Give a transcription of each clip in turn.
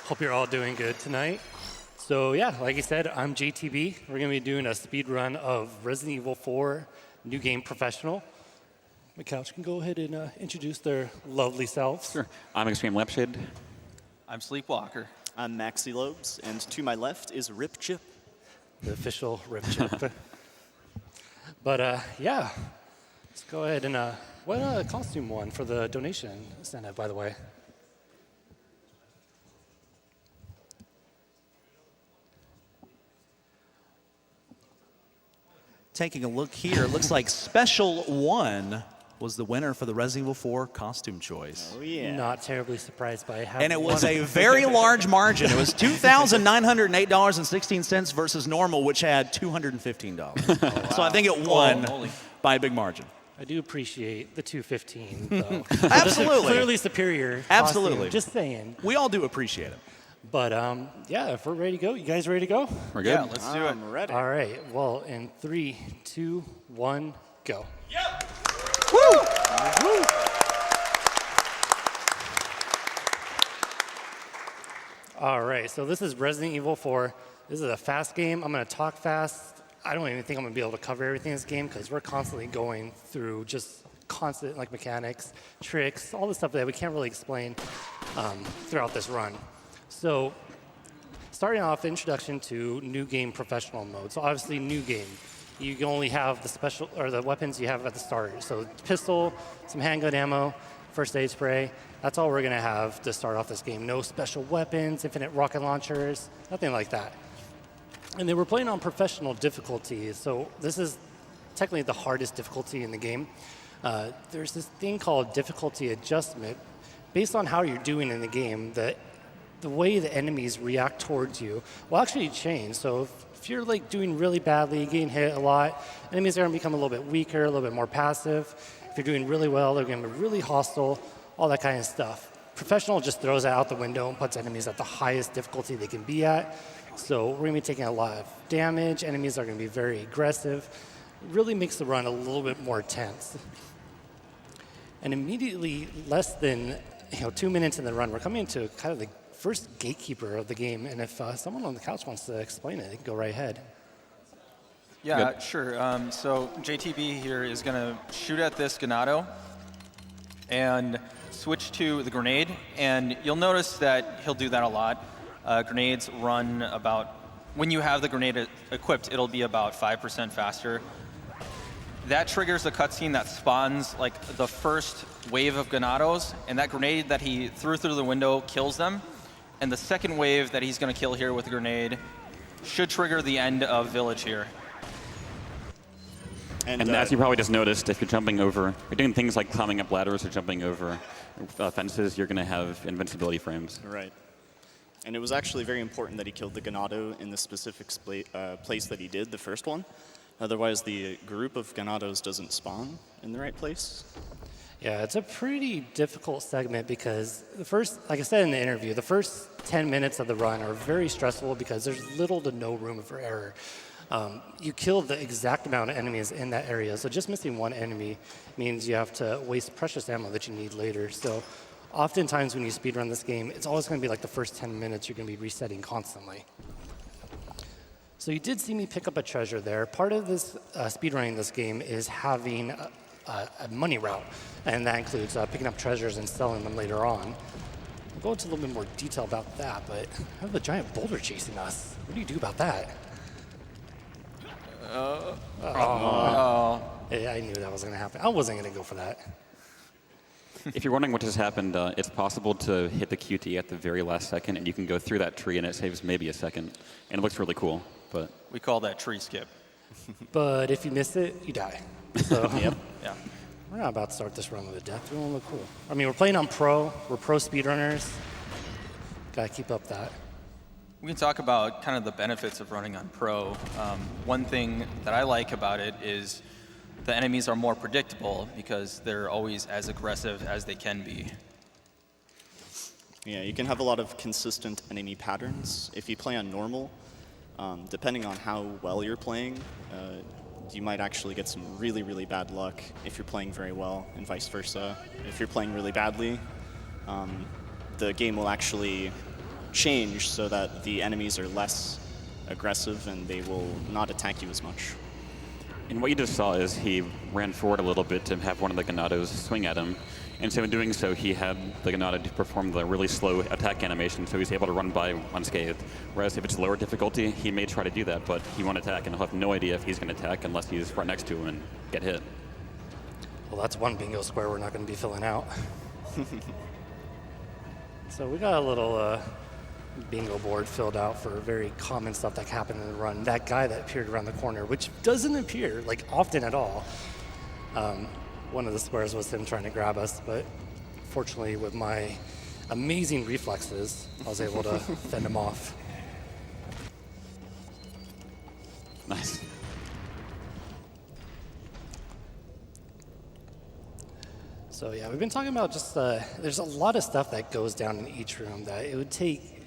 Hope you're all doing good tonight. So yeah, like I said, I'm JTB. We're going to be doing a speed run of Resident Evil 4 New Game Professional. My couch can go ahead and introduce their lovely selves. Sure. I'm Extreme Lampshade. I'm Sleepwalker. I'm Maxi Lobes, and to my left is Rip Chip. The official Rip Chip. But yeah, let's go ahead and what costume won for the donation sent out, by the way? Taking a look here, it looks like Special One was the winner for the Resident Evil 4 costume choice. Oh, yeah. Not terribly surprised by how. And it was a very large margin. It was $2,908.16 versus normal, which had $215. Oh, wow. So I think it won by a big margin. I do appreciate the 215, though. Absolutely. Clearly superior. Absolutely. Costume, just saying. We all do appreciate it. But yeah, if we're ready to go, you guys ready to go? We're good. Yeah, let's do it. I'm ready. All right. Well, in 3, 2, 1, go. Yep. Woo! Woo! All right. So this is Resident Evil 4. This is a fast game. I'm going to talk fast. I don't even think I'm going to be able to cover everything in this game because we're constantly going through just constant like mechanics, tricks, all the stuff that we can't really explain throughout this run. So starting off, introduction to new game professional mode. So obviously new game. You can only have the special or the weapons you have at the start. So pistol, some handgun ammo, first aid spray. That's all we're gonna have to start off this game. No special weapons, infinite rocket launchers, nothing like that. And they were playing on professional difficulty. So this is technically the hardest difficulty in the game. There's this thing called difficulty adjustment. Based on how you're doing in the game, the way the enemies react towards you will actually change. So if you're like doing really badly, getting hit a lot, enemies are gonna become a little bit weaker, a little bit more passive. If you're doing really well, they're gonna be really hostile, all that kind of stuff. Professional just throws that out the window and puts enemies at the highest difficulty they can be at. So we're gonna be taking a lot of damage. Enemies are gonna be very aggressive. It really makes the run a little bit more tense. And immediately, less than 2 minutes in the run, we're coming into kind of the first gatekeeper of the game, and if someone on the couch wants to explain it, they can go right ahead. Yeah, Good. sure. So JTB here is going to shoot at this Ganado and switch to the grenade, and you'll notice that he'll do that a lot. Grenades run about, when you have the grenade equipped, it'll be about 5% faster. That triggers a cutscene that spawns like the first wave of Ganados, and that grenade that he threw through the window kills them. And the second wave that he's going to kill here with a grenade should trigger the end of Village here. And as you probably just noticed, if you're jumping over, you're doing things like climbing up ladders or jumping over fences, you're going to have invincibility frames. Right. And it was actually very important that he killed the Ganado in the specific place that he did, the first one. Otherwise, the group of Ganados doesn't spawn in the right place. Yeah, it's a pretty difficult segment because the first, like I said in the interview, the first 10 minutes of the run are very stressful because there's little to no room for error. You kill the exact amount of enemies in that area, so just missing one enemy means you have to waste precious ammo that you need later. So oftentimes when you speedrun this game, it's always going to be like the first 10 minutes you're going to be resetting constantly. So you did see me pick up a treasure there. Part of this speedrunning this game is having a money route, and that includes picking up treasures and selling them later on. We'll go into a little bit more detail about that, but I have a giant boulder chasing us. What do you do about that? Yeah, I knew that was going to happen. I wasn't going to go for that. If you're wondering what just happened, it's possible to hit the QT at the very last second, and you can go through that tree, and it saves maybe a second. And it looks really cool. But We call that tree skip. But if you miss it, you die. So Yeah. we're not about to start this run with a death. We want to look cool. I mean, we're playing on pro. We're pro speedrunners. Got to keep up that. We can talk about kind of the benefits of running on Pro. One thing that I like about it is the enemies are more predictable because they're always as aggressive as they can be. Yeah, you can have a lot of consistent enemy patterns. If you play on normal, depending on how well you're playing, you might actually get some really, really bad luck if you're playing very well, and vice versa. If you're playing really badly, the game will actually change so that the enemies are less aggressive and they will not attack you as much. And what you just saw is he ran forward a little bit to have one of the Ganados swing at him. And so in doing so, he had the Ganado to perform the really slow attack animation, so he's able to run by unscathed. Whereas if it's lower difficulty, he may try to do that, but he won't attack, and he'll have no idea if he's going to attack unless he's right next to him and get hit. Well, that's one bingo square we're not going to be filling out. So we got a little bingo board filled out for very common stuff that happened in the run. That guy that appeared around the corner, which doesn't appear like often at all. One of the squares was him trying to grab us, but fortunately with my amazing reflexes, I was able to fend him off. Nice. So yeah, we've been talking about just, there's a lot of stuff that goes down in each room that it would take,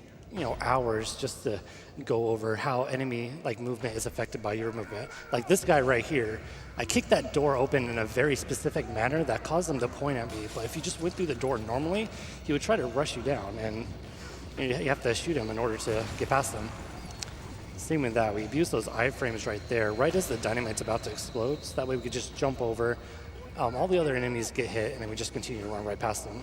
hours just to go over how enemy movement is affected by your movement. Like this guy right here, I kicked that door open in a very specific manner that caused him to point at me. But if you just went through the door normally, he would try to rush you down, and you have to shoot him in order to get past him. Same with that, we abuse those iframes right there, right as the dynamite's about to explode, so that way we could just jump over. All the other enemies get hit, and then we just continue to run right past them.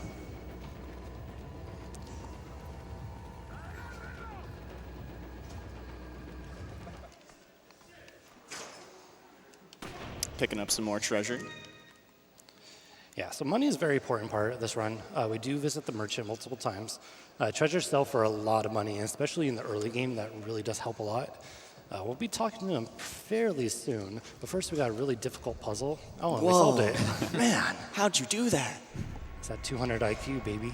Picking up some more treasure. Yeah, so money is a very important part of this run. We do visit the merchant multiple times. Treasures sell for a lot of money, and especially in the early game, that really does help a lot. We'll be talking to them fairly soon, but first we got a really difficult puzzle. Oh, and we solved it. Man, how'd you do that? It's that 200 IQ, baby.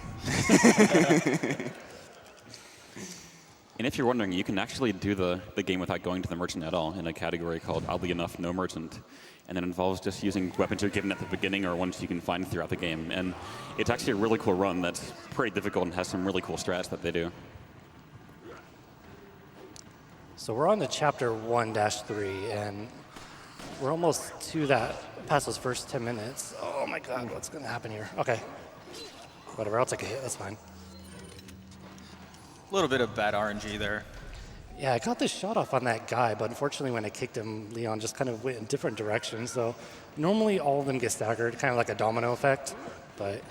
And if you're wondering, you can actually do the game without going to the merchant at all in a category called, oddly enough, No Merchant. And it involves just using weapons you're given at the beginning or ones you can find throughout the game. And it's actually a really cool run that's pretty difficult and has some really cool strats that they do. So we're on to chapter 1-3, and we're almost to that, past those first 10 minutes. Oh my God, what's gonna happen here? Okay, whatever, I'll take a hit, that's fine. A little bit of bad RNG there. Yeah, I got this shot off on that guy, but unfortunately when I kicked him, Leon just kind of went in different directions. So normally all of them get staggered, kind of like a domino effect. But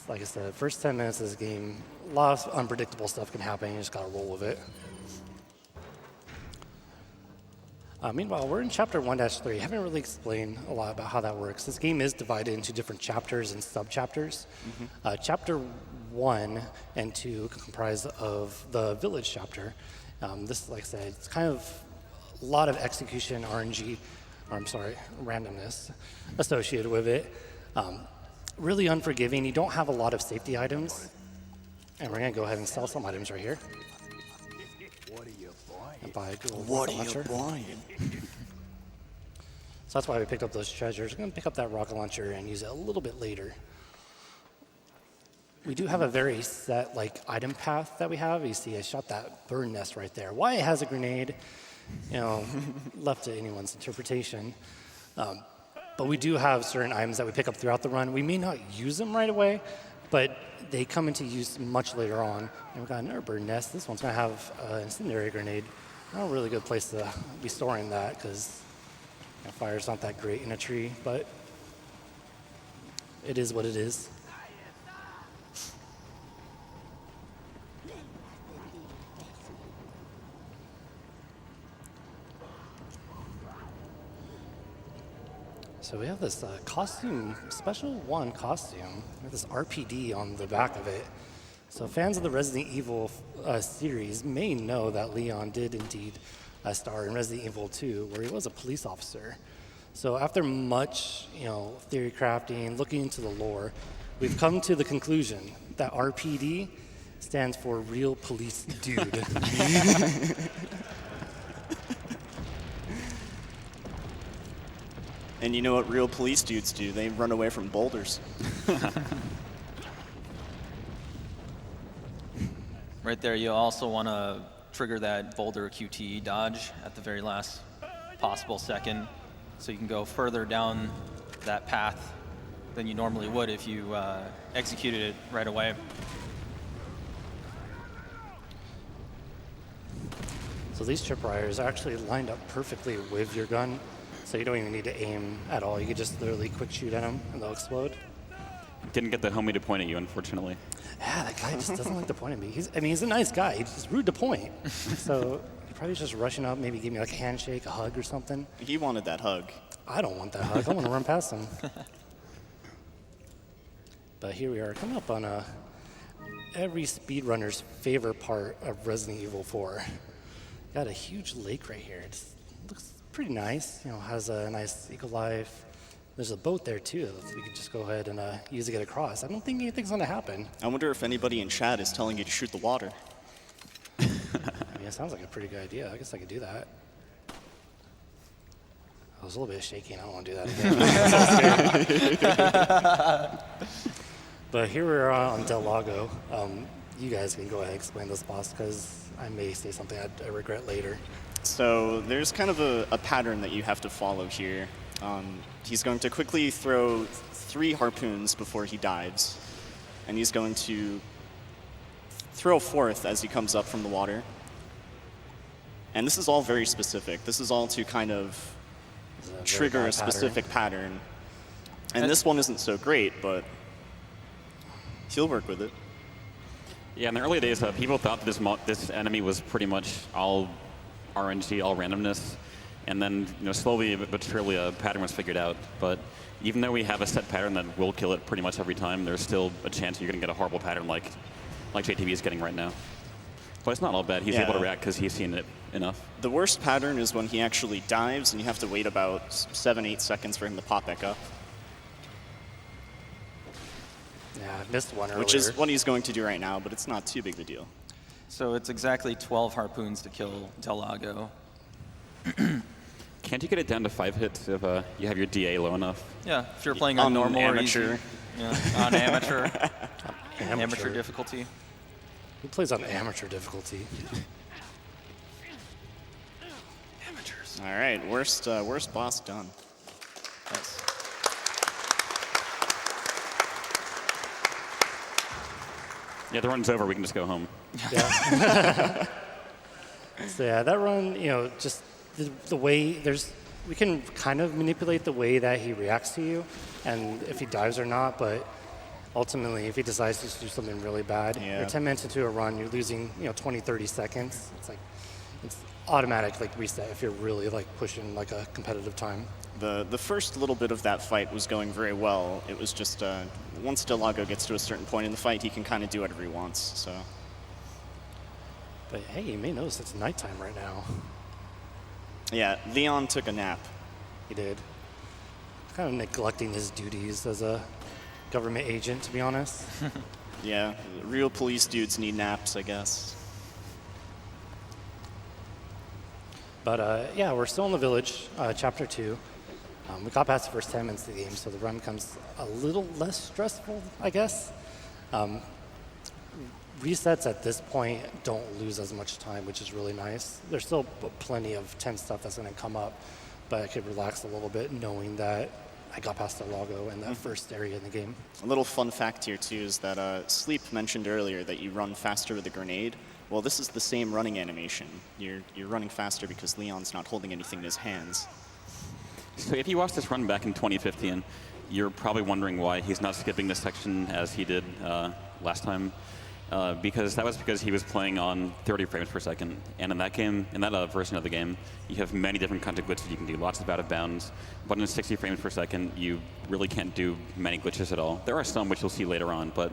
like I said, first 10 minutes of this game, a lot of unpredictable stuff can happen. You just gotta roll with it. Meanwhile, we're in chapter 1-3. I haven't really explained a lot about how that works. This game is divided into different chapters and sub-chapters. Chapter 1 and 2 comprise of the village chapter. This, like I said, it's kind of a lot of execution, RNG, randomness associated with it. Really unforgiving. You don't have a lot of safety items. And we're going to go ahead and sell some items right here. What are you buying? So that's why we picked up those treasures. We're going to pick up that rocket launcher and use it a little bit later. We do have a very set item path that we have. You see I shot that bird nest right there. Why it has a grenade, left to anyone's interpretation. But we do have certain items that we pick up throughout the run. We may not use them right away, but they come into use much later on. And we've got another bird nest. This one's going to have an incendiary grenade. Not a really good place to be storing that because fire's not that great in a tree, but it is what it is. So we have this special one costume with this RPD on the back of it. So fans of the Resident Evil series may know that Leon did indeed star in Resident Evil 2, where he was a police officer. So after much, theory crafting, looking into the lore, we've come to the conclusion that RPD stands for Real Police Dude. And you know what real police dudes do? They run away from boulders. Right there, you also want to trigger that boulder QTE dodge at the very last possible second, so you can go further down that path than you normally would if you executed it right away. So these tripwires are actually lined up perfectly with your gun, so you don't even need to aim at all. You could just literally quick shoot at them and they'll explode. Didn't get the homie to point at you, unfortunately. Yeah, that guy just doesn't like to point at me. He's a nice guy. He's just rude to point. So he's probably just rushing up, maybe give me like a handshake, a hug or something. He wanted that hug. I don't want that hug. I want to run past him. But here we are, coming up on every speedrunner's favorite part of Resident Evil 4. Got a huge lake right here. It looks pretty nice. You know, has a nice eco life. There's a boat there too. We could just go ahead and use to get across. I don't think anything's gonna happen. I wonder if anybody in chat is telling you to shoot the water. I mean, it sounds like a pretty good idea. I guess I could do that. I was a little bit shaky, and I don't want to do that again. But here we're on Del Lago. You guys can go ahead and explain this boss, because I may say something I regret later. So there's kind of a pattern that you have to follow here. He's going to quickly throw 3 harpoons before he dives, and he's going to throw a 4th as he comes up from the water. And this is all very specific. This is all to kind of trigger a specific pattern. And this one isn't so great, but he'll work with it. Yeah, in the early days, people thought that this enemy was pretty much all RNG, all randomness. And then, slowly but surely, a pattern was figured out. But even though we have a set pattern that will kill it pretty much every time, there's still a chance you're going to get a horrible pattern like JTB is getting right now. But it's not all bad. He's able to react because he's seen it enough. The worst pattern is when he actually dives, and you have to wait about 7-8 seconds for him to pop back up. Yeah, I missed one earlier. Which is what he's going to do right now, but it's not too big of a deal. So it's exactly 12 harpoons to kill Del Lago. Can't you get it down to 5 hits if you have your DA low enough? Yeah, if you're playing on normal amateur. or easy. Yeah, on amateur. Amateur difficulty. Who plays on amateur difficulty? Amateurs. All right, worst boss done. Nice. Yeah, the run's over. We can just go home. Yeah. So yeah, that run, just the way we can kind of manipulate the way that he reacts to you, and if he dives or not. But ultimately, if he decides to do something really bad, you're 10 minutes into a run, you're losing 20, 30 seconds. It's automatic reset if you're really pushing a competitive time. The first little bit of that fight was going very well. It was just once Del Lago gets to a certain point in the fight, he can kind of do whatever he wants. So. But hey, you may notice it's nighttime right now. Yeah, Leon took a nap. He did. Kind of neglecting his duties as a government agent, to be honest. Yeah, real police dudes need naps, I guess. But yeah, we're still in the village, chapter 2. We got past the first 10 minutes of the game, so the run becomes a little less stressful, I guess. Resets at this point don't lose as much time, which is really nice. There's still plenty of tense stuff that's going to come up, but I could relax a little bit knowing that I got past the logo in that first area in the game. A little fun fact here, too, is that Sleep mentioned earlier that you run faster with a grenade. Well, this is the same running animation. You're running faster because Leon's not holding anything in his hands. So if you watched this run back in 2015, you're probably wondering why he's not skipping this section as he did last time. Because he was playing on 30 frames per second. And in that game, in that version of the game, you have many different kinds of glitches you can do, lots of out of bounds. But in 60 frames per second, you really can't do many glitches at all. There are some which you'll see later on, but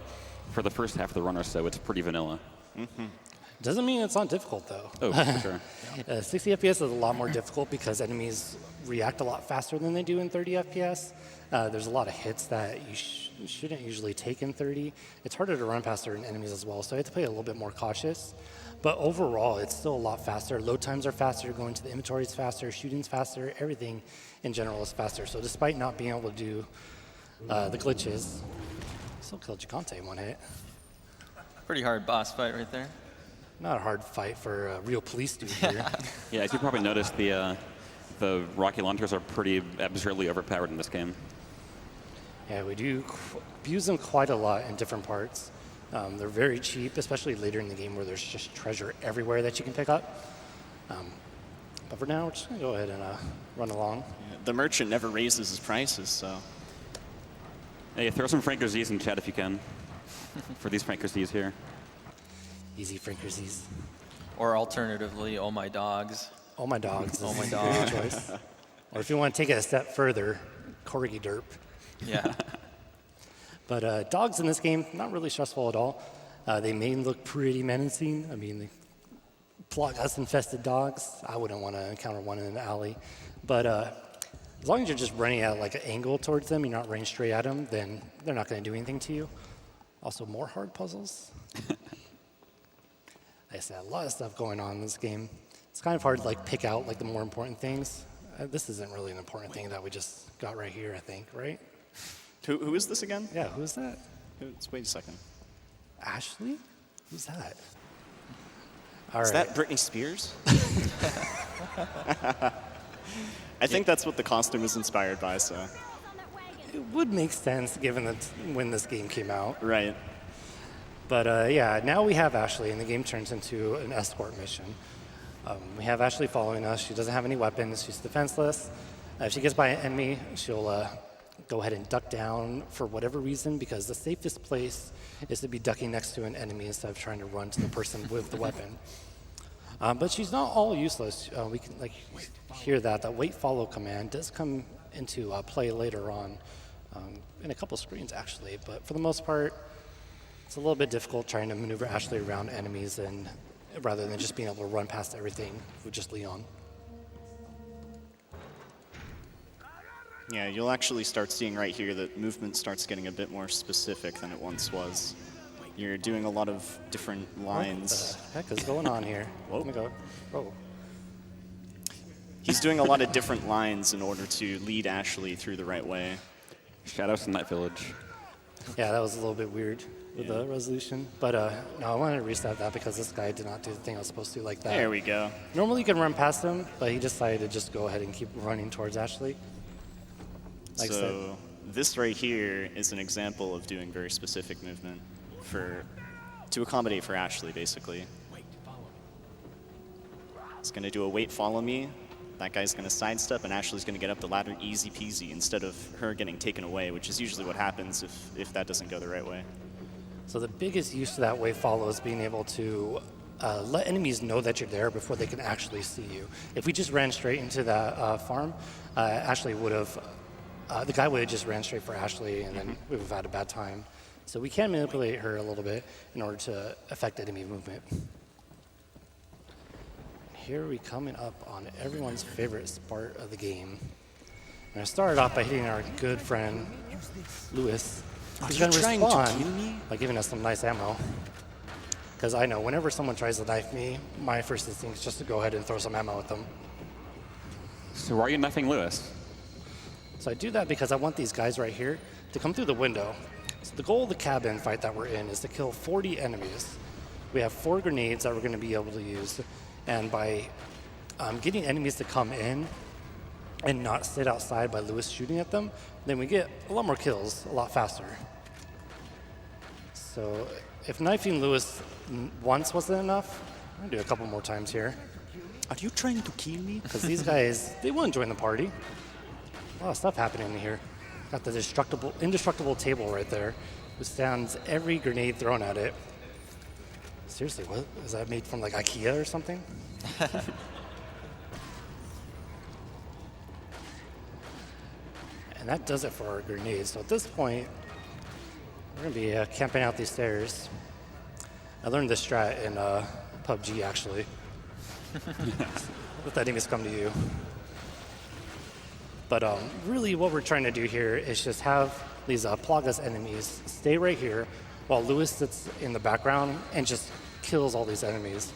for the first half of the run or so, it's pretty vanilla. Mm-hmm. Doesn't mean it's not difficult, though. Oh, for sure. 60 FPS is a lot more difficult because enemies react a lot faster than they do in 30 FPS. There's a lot of hits that you shouldn't usually take in 30. It's harder to run past certain enemies as well, so you have to play a little bit more cautious. But overall, it's still a lot faster. Load times are faster, going to the inventory is faster, shooting's faster, everything in general is faster. So despite not being able to do the glitches, still killed Gigante in one hit. Pretty hard boss fight right there. Not a hard fight for a real police dude here. Yeah, as you probably noticed, the rocket launchers are pretty absurdly overpowered in this game. Yeah, we do abuse them quite a lot in different parts. They're very cheap, especially later in the game where there's just treasure everywhere that you can pick up. But for now, we're just going to go ahead and run along. The merchant never raises his prices, so. Hey, throw some Frankerzies in chat if you can. For these Frankerzies here. Easy Frankerzies. Or alternatively, oh my dogs. Oh my dogs. Oh my is a dogs. good choice. Or if you want to take it a step further, Corgi Derp. Yeah. But dogs in this game, not really stressful at all. They may look pretty menacing. I mean, Ploggus-infested dogs, I wouldn't want to encounter one in an alley. But as long as you're just running at like an angle towards them, you're not running straight at them, then they're not going to do anything to you. Also, more hard puzzles. Like I said, a lot of stuff going on in this game. It's kind of hard to like pick out like the more important things. This isn't really an important thing that we just got right here, I think, right? Who is this again? Yeah, who's that? Wait a second. Ashley? Who's that? All Is right. that Britney Spears? I think that's what the costume is inspired by, so. It would make sense given that when this game came out. Right. But yeah, now we have Ashley, and the game turns into an escort mission. We have Ashley following us. She doesn't have any weapons. She's defenseless. If she gets by an enemy, she'll go ahead and duck down for whatever reason, because the safest place is to be ducking next to an enemy instead of trying to run to the person with the weapon. But she's not all useless. We can hear that wait follow command does come into play later on in a couple screens actually. But for the most part, it's a little bit difficult trying to maneuver Ashley around enemies and rather than just being able to run past everything with just Leon. Yeah, you'll actually start seeing right here that movement starts getting a bit more specific than it once was. You're doing a lot of different lines. What the heck is going on here? Whoa. Let me go. Oh. He's doing a lot of different lines in order to lead Ashley through the right way. Shadows in Night Village. Yeah, that was a little bit weird with the resolution. But no, I wanted to reset that because this guy did not do the thing I was supposed to like that. There we go. Normally you can run past him, but he decided to just go ahead and keep running towards Ashley. Like I said. So this right here is an example of doing very specific movement to accommodate for Ashley, basically. It's going to do a wait, follow me. That guy's going to sidestep, and Ashley's going to get up the ladder easy peasy instead of her getting taken away, which is usually what happens if that doesn't go the right way. So the biggest use of that wave follow is being able to let enemies know that you're there before they can actually see you. If we just ran straight into that farm, Ashley would have, the guy would have just ran straight for Ashley, and then we would have had a bad time. So we can manipulate her a little bit in order to affect enemy movement. Here we coming up on everyone's favorite part of the game. And I started off by hitting our good friend, Lewis. He's going to respond by giving us some nice ammo. Because I know whenever someone tries to knife me, my first instinct is just to go ahead and throw some ammo at them. So why are you knifing Lewis? So I do that because I want these guys right here to come through the window. So the goal of the cabin fight that we're in is to kill 40 enemies. We have 4 grenades that we're going to be able to use. And by getting enemies to come in and not sit outside by Lewis shooting at them, then we get a lot more kills a lot faster. So if knifing Lewis once wasn't enough, I'm going to do a couple more times here. Are you trying to kill me? Because these guys, they want to join the party. A lot of stuff happening in here. Got the indestructible table right there, which stands every grenade thrown at it. Seriously, what? Is that made from like IKEA or something? And that does it for our grenades. So at this point, we're going to be camping out these stairs. I learned this strat in PUBG, actually. Let the enemies come to you. But really what we're trying to do here is just have these Ploggus enemies stay right here while Lewis sits in the background and just kills all these enemies.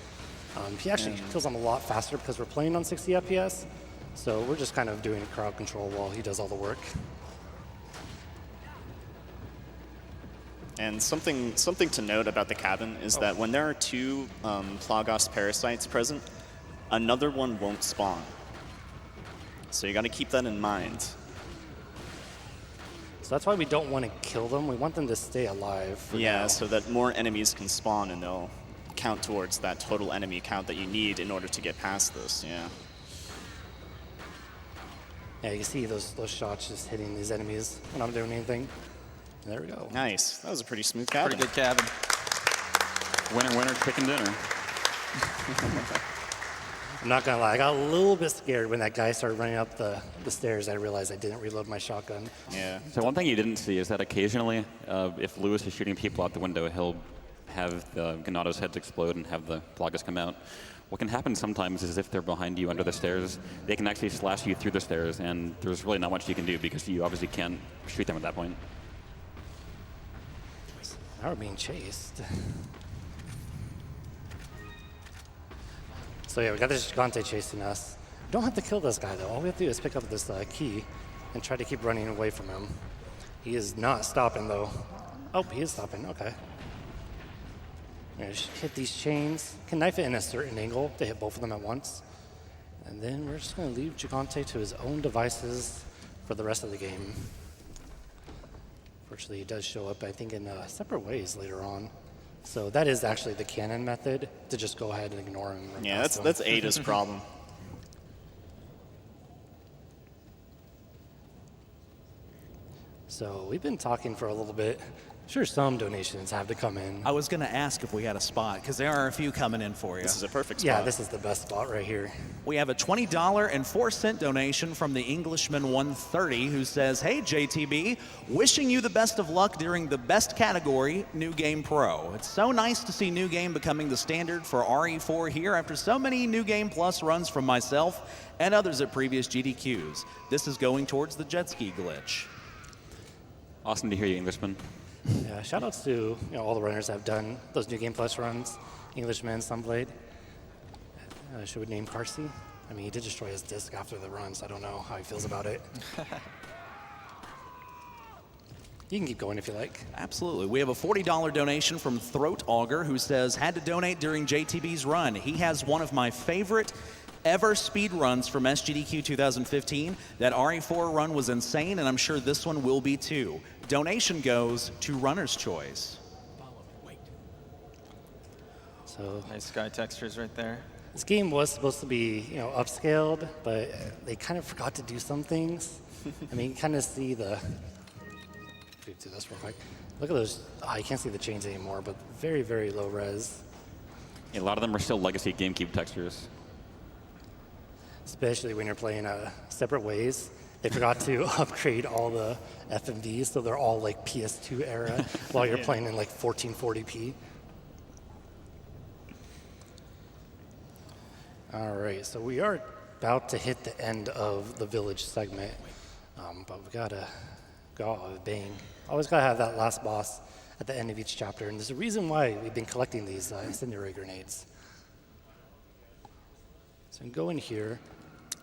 He actually kills them a lot faster because we're playing on 60 FPS. So we're just kind of doing crowd control while he does all the work. And something to note about the cabin is that when there are 2 Ploggus parasites present, another one won't spawn. So you got to keep that in mind. So that's why we don't want to kill them. We want them to stay alive. Yeah, now. so that more enemies can spawn and they'll count towards that total enemy count that you need in order to get past this. Yeah. Yeah, you can see those shots just hitting these enemies when I'm doing anything. And there we go. Nice. That was a pretty smooth cabin. Pretty good cabin. Winner, winner, chicken dinner. I'm not gonna lie, I got a little bit scared when that guy started running up the stairs. I realized I didn't reload my shotgun. Yeah. So one thing you didn't see is that occasionally, if Lewis is shooting people out the window, he'll have the Ganado's heads explode and have the Plagas come out. What can happen sometimes is if they're behind you under the stairs, they can actually slash you through the stairs, and there's really not much you can do because you obviously can't shoot them at that point. Now we're being chased. So yeah, we got this Gigante chasing us. We don't have to kill this guy though. All we have to do is pick up this key and try to keep running away from him. He is not stopping though. Oh, he is stopping, okay. We're gonna hit these chains. Can knife it in a certain angle to hit both of them at once. And then we're just gonna leave Gigante to his own devices for the rest of the game. Fortunately, he does show up, I think, in separate ways later on. So that is actually the canon method, to just go ahead and ignore him. Yeah, that's Ada's problem. So we've been talking for a little bit. Sure, some donations have to come in. I was going to ask if we had a spot, because there are a few coming in for you. This is a perfect spot. Yeah, this is the best spot right here. We have a $20.04 donation from the Englishman 130 who says, "Hey JTB, wishing you the best of luck during the best category, New Game Pro. It's so nice to see New Game becoming the standard for RE4 here after so many New Game Plus runs from myself and others at previous GDQs. This is going towards the jet ski glitch." Awesome to hear you, Englishman. Yeah, shout outs to all the runners that have done those New Game Plus runs. Englishman, Sunblade. Should we name Carsey? I mean, he did destroy his disc after the run, so I don't know how he feels about it. You can keep going if you like. Absolutely. We have a $40 donation from Throat Auger who says, "Had to donate during JTB's run. He has one of my favorite ever speed runs from SGDQ 2015. That RE4 run was insane, and I'm sure this one will be too. Donation goes to Runner's Choice." So Nice sky textures right there. this game was supposed to be, upscaled, but they kind of forgot to do some things. I mean, you kind of see the. Do this real quick. Look at those. You can't see the chains anymore, but very, very low res. A lot of them are still legacy GameCube textures. Especially when you're playing separate ways. They forgot to upgrade all the FMVs, so they're all like PS2 era, while you're playing in like 1440p. All right, so we are about to hit the end of the village segment, but we gotta go out with a bang. Always gotta have that last boss at the end of each chapter, and there's a reason why we've been collecting these incendiary grenades. So we can go in here.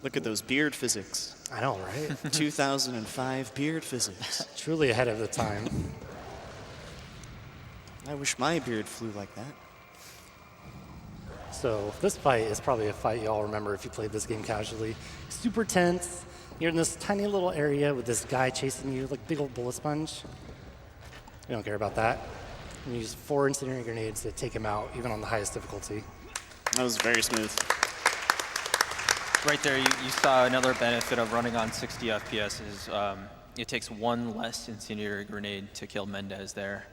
Look at those beard physics. I know, right? 2005 beard physics. Truly ahead of the time. I wish my beard flew like that. So this fight is probably a fight you all remember if you played this game casually. Super tense. You're in this tiny little area with this guy chasing you like big old bullet sponge. We don't care about that. You use 4 incendiary grenades to take him out, even on the highest difficulty. That was very smooth. Right there, you saw another benefit of running on 60 FPS is it takes 1 less incendiary grenade to kill Mendez there.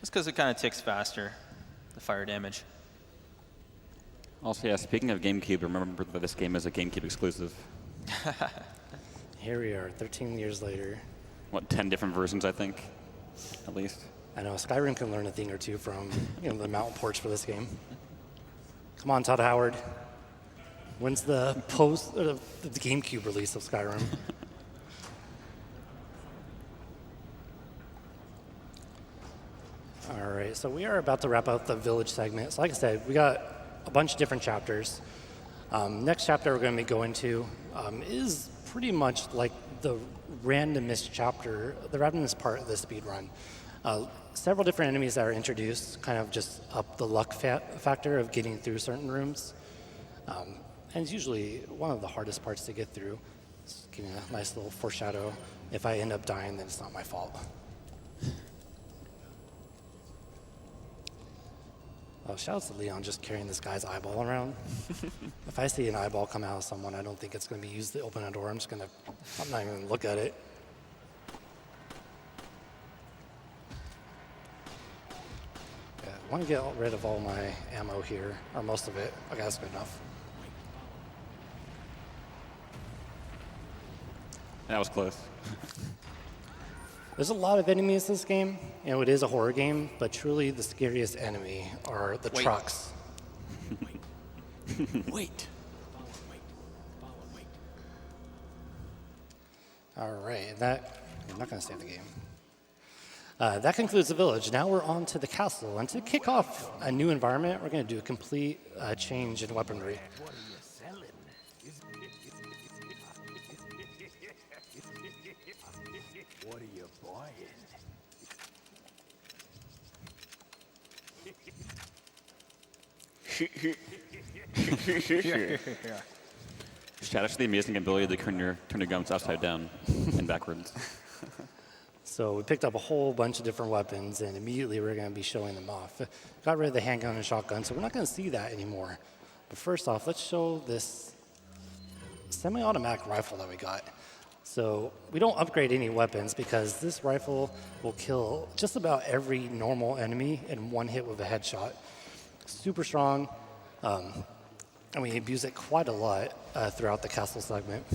Just because it kind of ticks faster, the fire damage. Also, yeah, speaking of GameCube, remember that this game is a GameCube exclusive. Here we are, 13 years later. What, 10 different versions, I think, at least? I know, Skyrim can learn a thing or two from the mountain ports for this game. Come on, Todd Howard. When's the the GameCube release of Skyrim? All right, so we are about to wrap up the village segment. So like I said, we got a bunch of different chapters. Next chapter we're going to be going to is pretty much like the randomest chapter, the randomest part of the speed run. Several different enemies that are introduced kind of just up the luck factor of getting through certain rooms. And it's usually one of the hardest parts to get through. Just giving a nice little foreshadow. If I end up dying, then it's not my fault. Oh, shout out to Leon just carrying this guy's eyeball around. If I see an eyeball come out of someone, I don't think it's going to be used to open a door. I'm not even going to look at it. Yeah, I want to get rid of all my ammo here, or most of it. Okay, that's good enough. That was close. There's a lot of enemies in this game. You know, it is a horror game, but truly the scariest enemy are the trucks. Wait. All right, I'm not going to stay in the game. That concludes the village. Now we're on to the castle. And to kick off a new environment, we're going to do a complete change in weaponry. What are you buying? Shout out to the amazing ability to turn your guns upside down and backwards. So we picked up a whole bunch of different weapons, and immediately we're going to be showing them off. Got rid of the handgun and shotgun, so we're not going to see that anymore. But first off, let's show this semi-automatic rifle that we got. So we don't upgrade any weapons because this rifle will kill just about every normal enemy in one hit with a headshot. Super strong, and we abuse it quite a lot throughout the castle segment.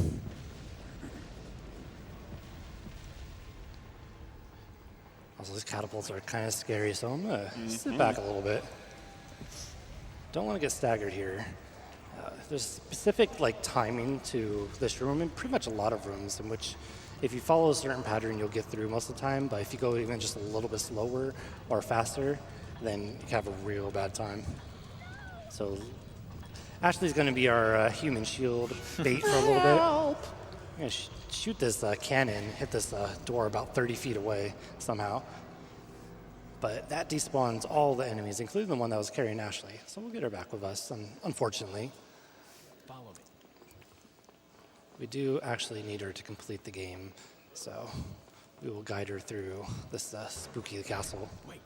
Also, these catapults are kind of scary, so I'm gonna sit back a little bit. Don't want to get staggered here. There's specific timing to this room, and pretty much a lot of rooms in which if you follow a certain pattern, you'll get through most of the time, but if you go even just a little bit slower or faster, then you can have a real bad time. So Ashley's going to be our human shield bait for a little bit. I'm going to shoot this cannon, hit this door about 30 feet away somehow. But that despawns all the enemies, including the one that was carrying Ashley. So we'll get her back with us, unfortunately. Follow me. We do actually need her to complete the game, so we will guide her through this spooky castle. Wait.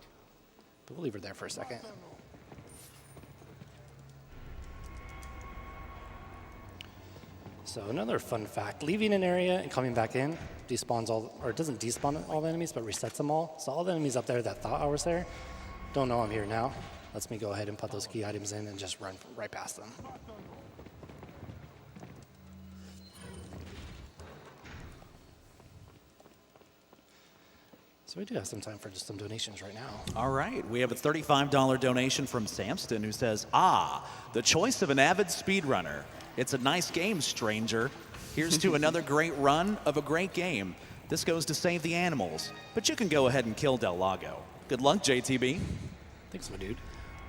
But we'll leave her there for a second. So another fun fact, leaving an area and coming back in despawns it doesn't despawn all the enemies, but resets them all. So all the enemies up there that thought I was there don't know I'm here now. Lets me go ahead and put those key items in and just run right past them. So we do have some time for just some donations right now. All right, we have a $35 donation from Samston who says, the choice of an avid speedrunner. It's a nice game, stranger. Here's to another great run of a great game. This goes to save the animals, but you can go ahead and kill Del Lago. Good luck, JTB. Thanks, my dude.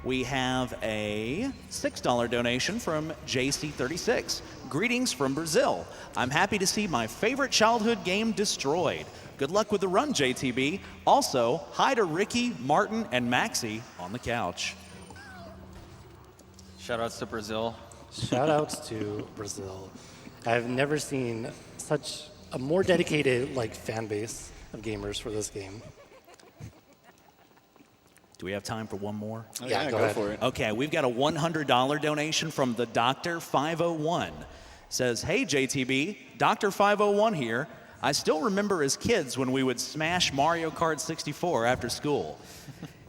We have a $6 donation from JC36. Greetings from Brazil. I'm happy to see my favorite childhood game destroyed. Good luck with the run, JTB. Also, hi to Ricky, Martin, and Maxie on the couch. Shoutouts to Brazil. Shout outs to Brazil. I've never seen such a more dedicated fan base of gamers for this game. Do we have time for one more? Oh, Yeah, yeah, go go ahead. for it. Okay, we've got a $100 donation from the Dr. 501. Says, hey JTB, Dr. 501 here. I still remember as kids when we would smash Mario Kart 64 after school.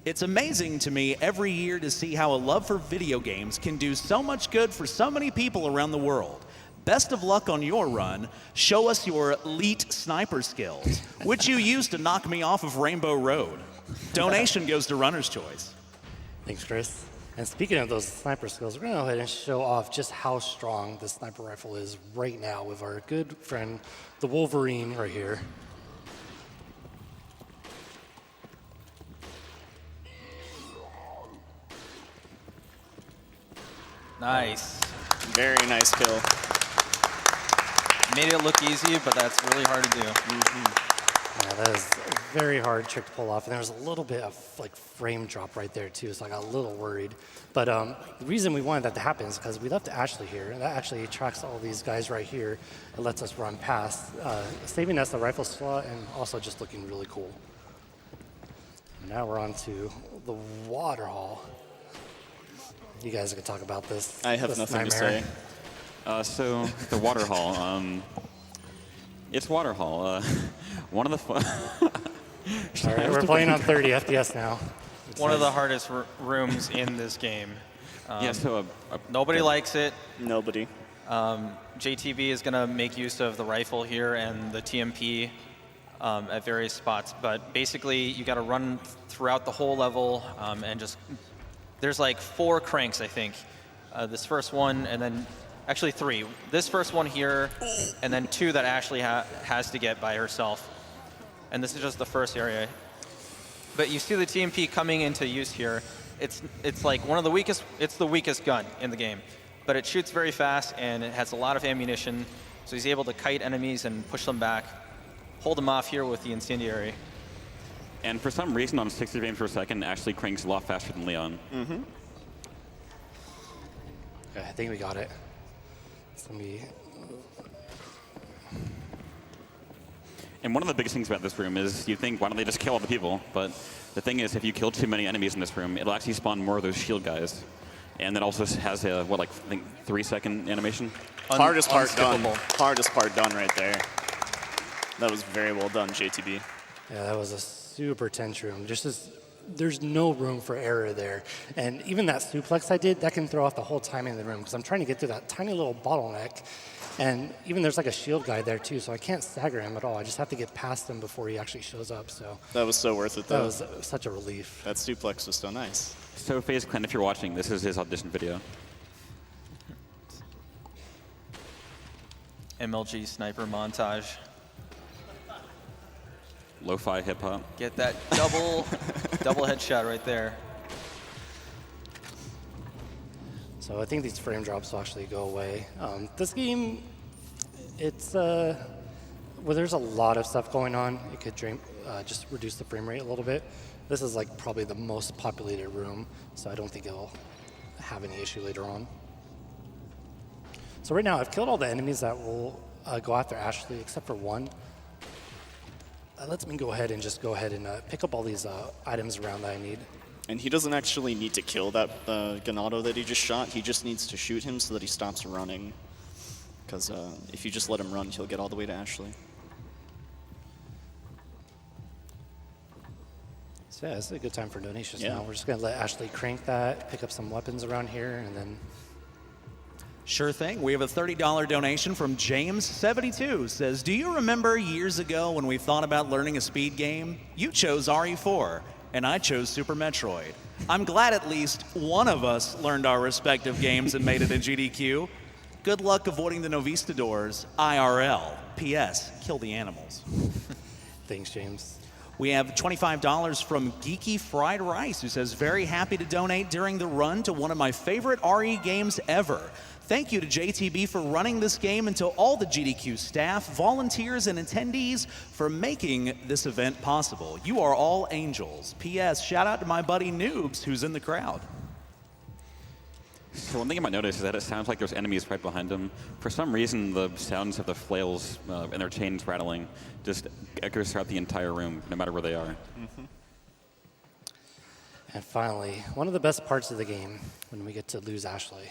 It's amazing to me every year to see how a love for video games can do so much good for so many people around the world. Best of luck on your run. Show us your elite sniper skills, which you used to knock me off of Rainbow Road. Donation goes to Runner's Choice. Thanks, Chris. And speaking of those sniper skills, we're going to go ahead and show off just how strong this sniper rifle is right now with our good friend, the Wolverine, right here. Nice. Very nice kill. Made it look easy, but that's really hard to do. Yeah, that is a very hard trick to pull off. And there's a little bit of frame drop right there too, so I got a little worried. But the reason we wanted that to happen is because we left Ashley here, and that actually attracts all these guys right here and lets us run past, saving us the rifle slot and also just looking really cool. Now we're on to the water hall. You guys can talk about this. I have this nothing nightmare. to say. So the water hall. It's water hall. One of the. All right, we're playing on 30 FPS now. One of the hardest rooms in this game. Yeah. So Nobody likes it. Nobody. JTB is going to make use of the rifle here and the TMP at various spots. But basically, you got to run throughout the whole level and just. There's like 4 cranks, I think. This first one, and then actually 3. This first one here, and then 2 that Ashley has to get by herself. And this is just the first area. But you see the TMP coming into use here. It's like one of the weakest. It's the weakest gun in the game, but it shoots very fast and it has a lot of ammunition. So he's able to kite enemies and push them back, hold them off here with the incendiary. and for some reason on 60 frames per second, Ashley cranks a lot faster than Leon. Okay, I think we got it. It's gonna be. And one of the biggest things about this room is you think, why don't they just kill all the people? But the thing is, if you kill too many enemies in this room, it'll actually spawn more of those shield guys. And it also has a, what, like, I think 3-second animation? Hardest part done. unskippable. Hardest part done right there. That was very well done, JTB. Yeah, that was a super tense room. There's no room for error there. And even that suplex I did, that can throw off the whole timing of the room because I'm trying to get through that tiny little bottleneck. And even there's like a shield guy there too, so I can't stagger him at all. I just have to get past him before he actually shows up. So That was so worth it, that though. was such a relief. That suplex was so nice. So FaZe Clan, if you're watching, this is his audition video. MLG sniper montage. Lo-fi hip-hop. Get that double headshot right there. So I think these frame drops will actually go away. This game, it's well, there's a lot of stuff going on. It could just reduce the frame rate a little bit. This is like probably the most populated room, so I don't think it'll have any issue later on. So right now, I've killed all the enemies that will go after Ashley, except for one. That lets me go ahead and pick up all these items around that I need. And he doesn't actually need to kill that Ganado that he just shot. He just needs to shoot him so that he stops running. Because if you just let him run, he'll get all the way to Ashley. So yeah, it's a good time for donations Yeah. now. We're just going to let Ashley crank that, pick up some weapons around here, and then... Sure thing. We have a $30 donation from James72. Says, do you remember years ago when we thought about learning a speed game? You chose RE4, and I chose Super Metroid. I'm glad at least one of us learned our respective games and made it in GDQ. Good luck avoiding the Novistadors IRL. P.S. Kill the animals. Thanks, James. We have $25 from Geeky Fried Rice, who says, very happy to donate during the run to one of my favorite RE games ever. Thank you to JTB for running this game and to all the GDQ staff, volunteers, and attendees for making this event possible. You are all angels. P.S. Shout out to my buddy Noobs, who's in the crowd. So one thing you might notice is that it sounds like there's enemies right behind him. For some reason, the sounds of the flails and their chains rattling just echoes throughout the entire room, no matter where they are. And finally, one of the best parts of the game, when we get to lose Ashley.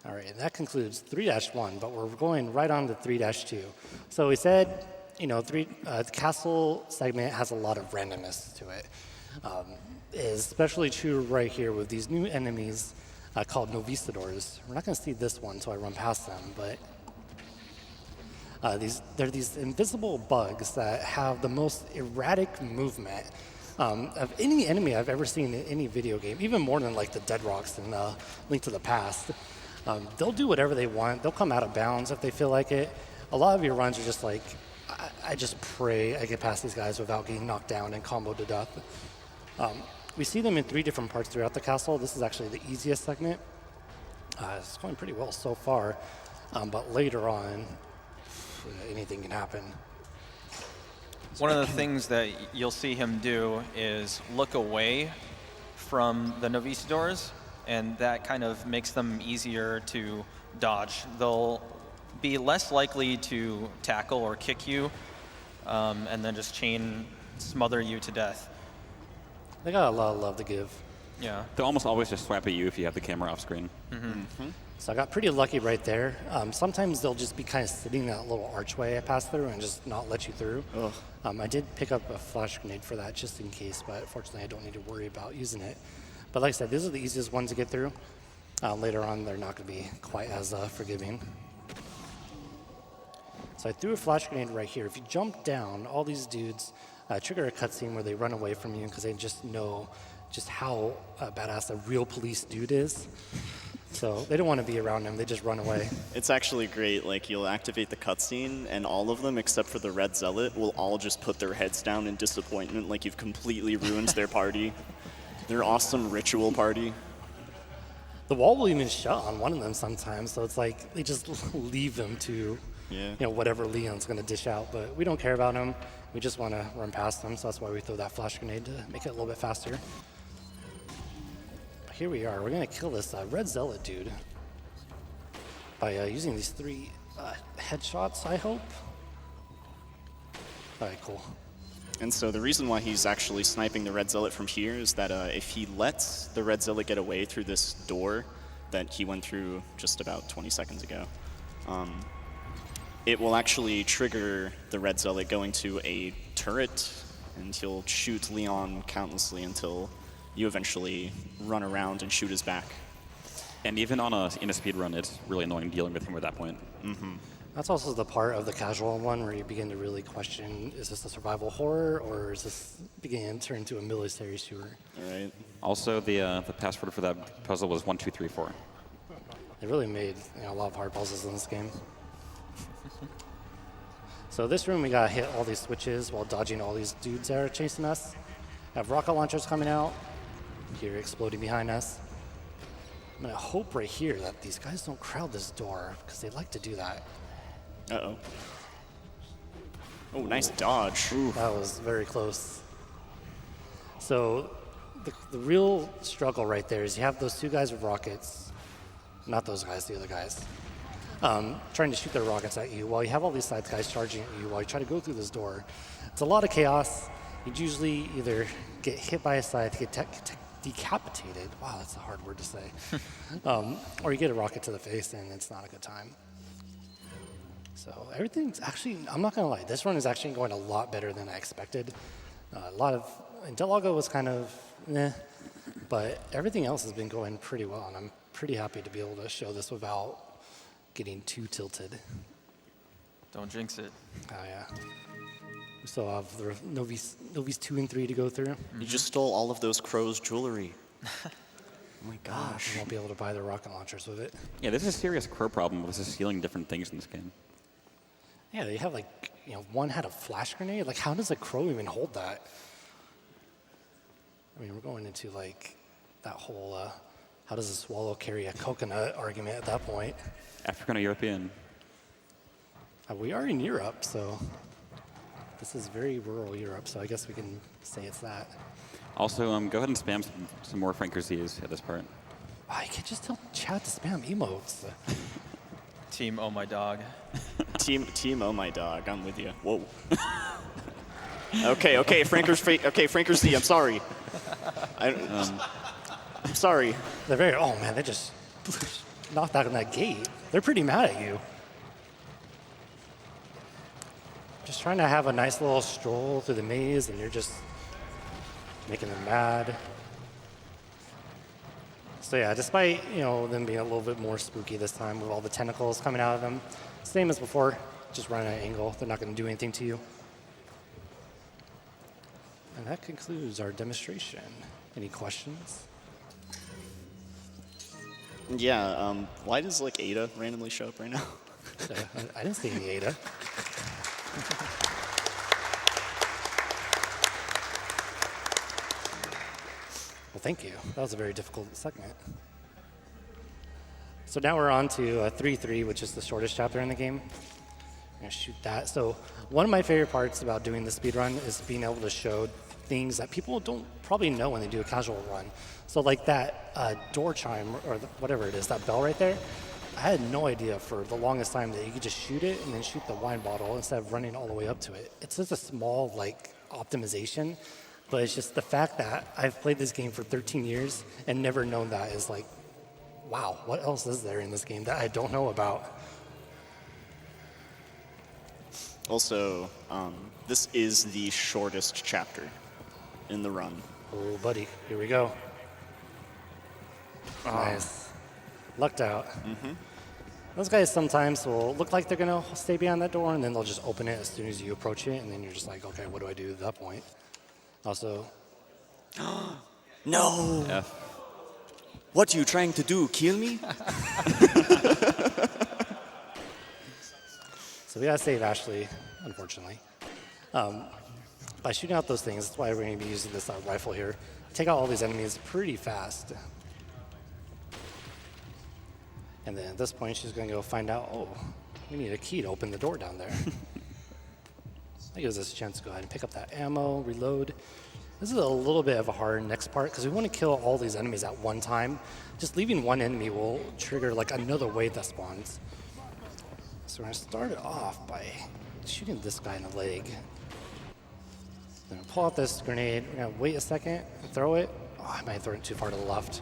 All right, and that concludes 3-1, but we're going right on to 3-2. So we said, the castle segment has a lot of randomness to it. Is especially true right here with these new enemies called Novistadors. We're not going to see this one until I run past them, but they're these invisible bugs that have the most erratic movement of any enemy I've ever seen in any video game, even more than like the Dead Rocks in Link to the Past. They'll do whatever they want. They'll come out of bounds if they feel like it. A lot of your runs are just like, I just pray I get past these guys without getting knocked down and comboed to death. We see them in 3 different parts throughout the castle. This is actually the easiest segment. It's going pretty well so far, but later on, anything can happen. One of the things that you'll see him do is look away from the Novistadors, and that kind of makes them easier to dodge. They'll be less likely to tackle or kick you, and then just chain smother you to death. They got a lot of love to give. Yeah. They'll almost always just swipe at you if you have the camera off screen. So I got pretty lucky right there. Sometimes they'll just be kind of sitting in that little archway I passed through and just not let you through. I did pick up a flash grenade for that just in case, but fortunately I don't need to worry about using it. But like I said, these are the easiest ones to get through. Later on, they're not going to be quite as forgiving. So I threw a flash grenade right here. If you jump down, all these dudes trigger a cutscene where they run away from you because they just know just how badass a real police dude is. So they don't want to be around him. They just run away. It's actually great. Like, you'll activate the cutscene, and all of them, except for the Red Zealot, will all just put their heads down in disappointment, like you've completely ruined their party. Their awesome ritual party. The wall will even shut on one of them sometimes, so it's like they just leave him to whatever Leon's going to dish out. But we don't care about him. We just want to run past them, so that's why we throw that flash grenade to make it a little bit faster. Here we are. We're going to kill this Red Zealot dude by using these 3 headshots, I hope. All right, cool. And so the reason why he's actually sniping the Red Zealot from here is that if he lets the Red Zealot get away through this door that he went through just about 20 seconds ago, it will actually trigger the Red Zealot going to a turret, and he'll shoot Leon countlessly until you eventually run around and shoot his back. And even in a speed run, it's really annoying dealing with him at that point. That's also the part of the casual one where you begin to really question, is this a survival horror or is this beginning to turn into a military shooter? All right. Also, the password for that puzzle was 1234. They really made a lot of hard puzzles in this game. So this room, we got to hit all these switches while dodging all these dudes that are chasing us. Have rocket launchers coming out. Here, exploding behind us. I'm going to hope right here that these guys don't crowd this door, because they like to do that. Uh-oh. Oh, nice dodge. That was very close. So the real struggle right there is you have those 2 guys with rockets. Not those guys, the other guys. Trying to shoot their rockets at you while you have all these side guys charging at you while you try to go through this door. It's a lot of chaos. You'd usually either get hit by a scythe, get decapitated. Wow, that's a hard word to say. Or you get a rocket to the face, and it's not a good time. So everything's actually, I'm not going to lie, this run is actually going a lot better than I expected. Delago was kind of but everything else has been going pretty well, and I'm pretty happy to be able to show this without getting too tilted. Don't jinx it. Oh, yeah. We still have the Novies 2 and 3 to go through. You just stole all of those crows' jewelry. Oh my gosh. You won't be able to buy the rocket launchers with it. Yeah, there's a serious crow problem with just stealing different things in this game. Yeah, they have one had a flash grenade. Like, how does a crow even hold that? I mean, we're going into that whole how does a swallow carry a coconut argument at that point. African or European? We are in Europe, so this is very rural Europe, so I guess we can say it's that. Also, go ahead and spam some more Frankers at this part. Oh, you can't just tell chat to spam emotes. Team Oh My Dog. Team Oh My Dog, I'm with you. Whoa. Okay, Frankers Z, I'm sorry. I'm sorry. They're very, oh man, they just knocked out on that gate. They're pretty mad at you. Just trying to have a nice little stroll through the maze, and you're just making them mad. So yeah, despite them being a little bit more spooky this time with all the tentacles coming out of them, same as before, just run at an angle. They're not going to do anything to you. And that concludes our demonstration. Any questions? Yeah, why does Ada randomly show up right now? I didn't see any Ada. Well, thank you. That was a very difficult segment. So now we're on to 3-3, which is the shortest chapter in the game. I'm going to shoot that. So one of my favorite parts about doing the speedrun is being able to show things that people don't probably know when they do a casual run. So like that door chime, or whatever it is, that bell right there, I had no idea for the longest time that you could just shoot it and then shoot the wine bottle instead of running all the way up to it. It's just a small optimization But it's just the fact that I've played this game for 13 years and never known that is like, wow, what else is there in this game that I don't know about? Also, this is the shortest chapter in the run. Oh, buddy, here we go. Nice. Lucked out. Those guys sometimes will look like they're going to stay behind that door, and then they'll just open it as soon as you approach it, and then you're just like, okay, what do I do at that point? Also, No! F. What are you trying to do, kill me? so we got to save Ashley, unfortunately. By shooting out those things, that's why we're going to be using this rifle here. Take out all these enemies pretty fast. And then at this point, she's going to go find out, oh, we need a key to open the door down there. That gives us a chance to go ahead and pick up that ammo, reload. This is a little bit of a hard next part because we want to kill all these enemies at one time. Just leaving one enemy will trigger like another wave that spawns. So we're going to start it off by shooting this guy in the leg. Then we'll pull out this grenade. We're going to wait a second and throw it. Oh, I might have thrown it too far to the left.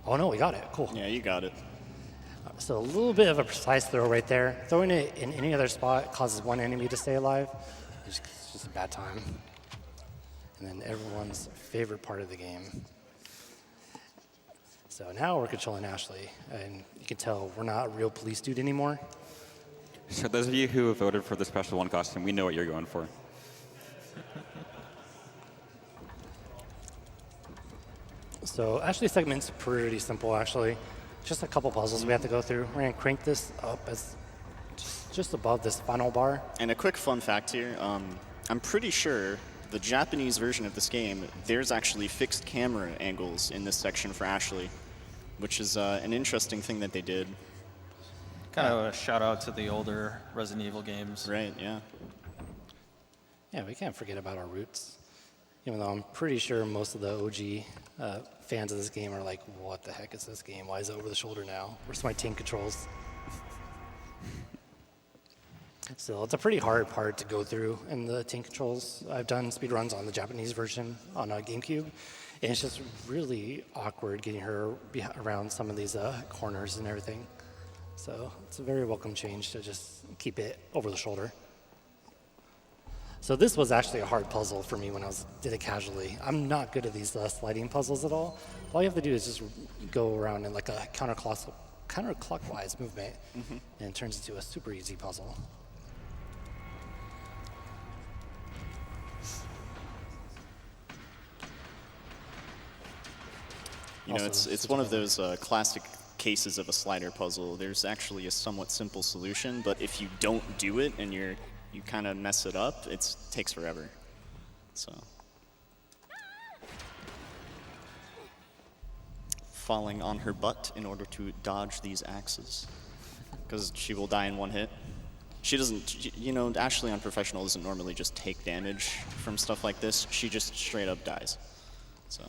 Oh no, we got it. Cool. Yeah, you got it. So a little bit of a precise throw right there. Throwing it in any other spot causes one enemy to stay alive. It's just a bad time. And then everyone's favorite part of the game. So now we're controlling Ashley, and you can tell we're not a real police dude anymore. So those of you who have voted for the Special 1 costume, we know what you're going for. So Ashley's segment's pretty simple, actually. Just a couple puzzles we have to go through. We're going to crank this up as just above this final bar. And a quick fun fact here, I'm pretty sure the Japanese version of this game, there's actually fixed camera angles in this section for Ashley, which is an interesting thing that they did. Kind of a shout out to the older Resident Evil games. Right, yeah. Yeah, we can't forget about our roots. Even though I'm pretty sure most of the OG fans of this game are like, what the heck is this game? Why is it over the shoulder now? Where's my tank controls? So it's a pretty hard part to go through in the tank controls. I've done speedruns on the Japanese version on GameCube, and it's just really awkward getting her around some of these corners and everything. So it's a very welcome change to just keep it over the shoulder. So this was actually a hard puzzle for me when I did it casually. I'm not good at these sliding puzzles at all. All you have to do is just go around in like a counterclockwise movement, and it turns into a super easy puzzle. You know, it's one of those classic cases of a slider puzzle. There's actually a somewhat simple solution, but if you don't do it and you kind of mess it up, it takes forever. So, falling on her butt in order to dodge these axes, because she will die in one hit. She doesn't, you know, Ashley on Professional doesn't normally just take damage from stuff like this. She just straight up dies. So.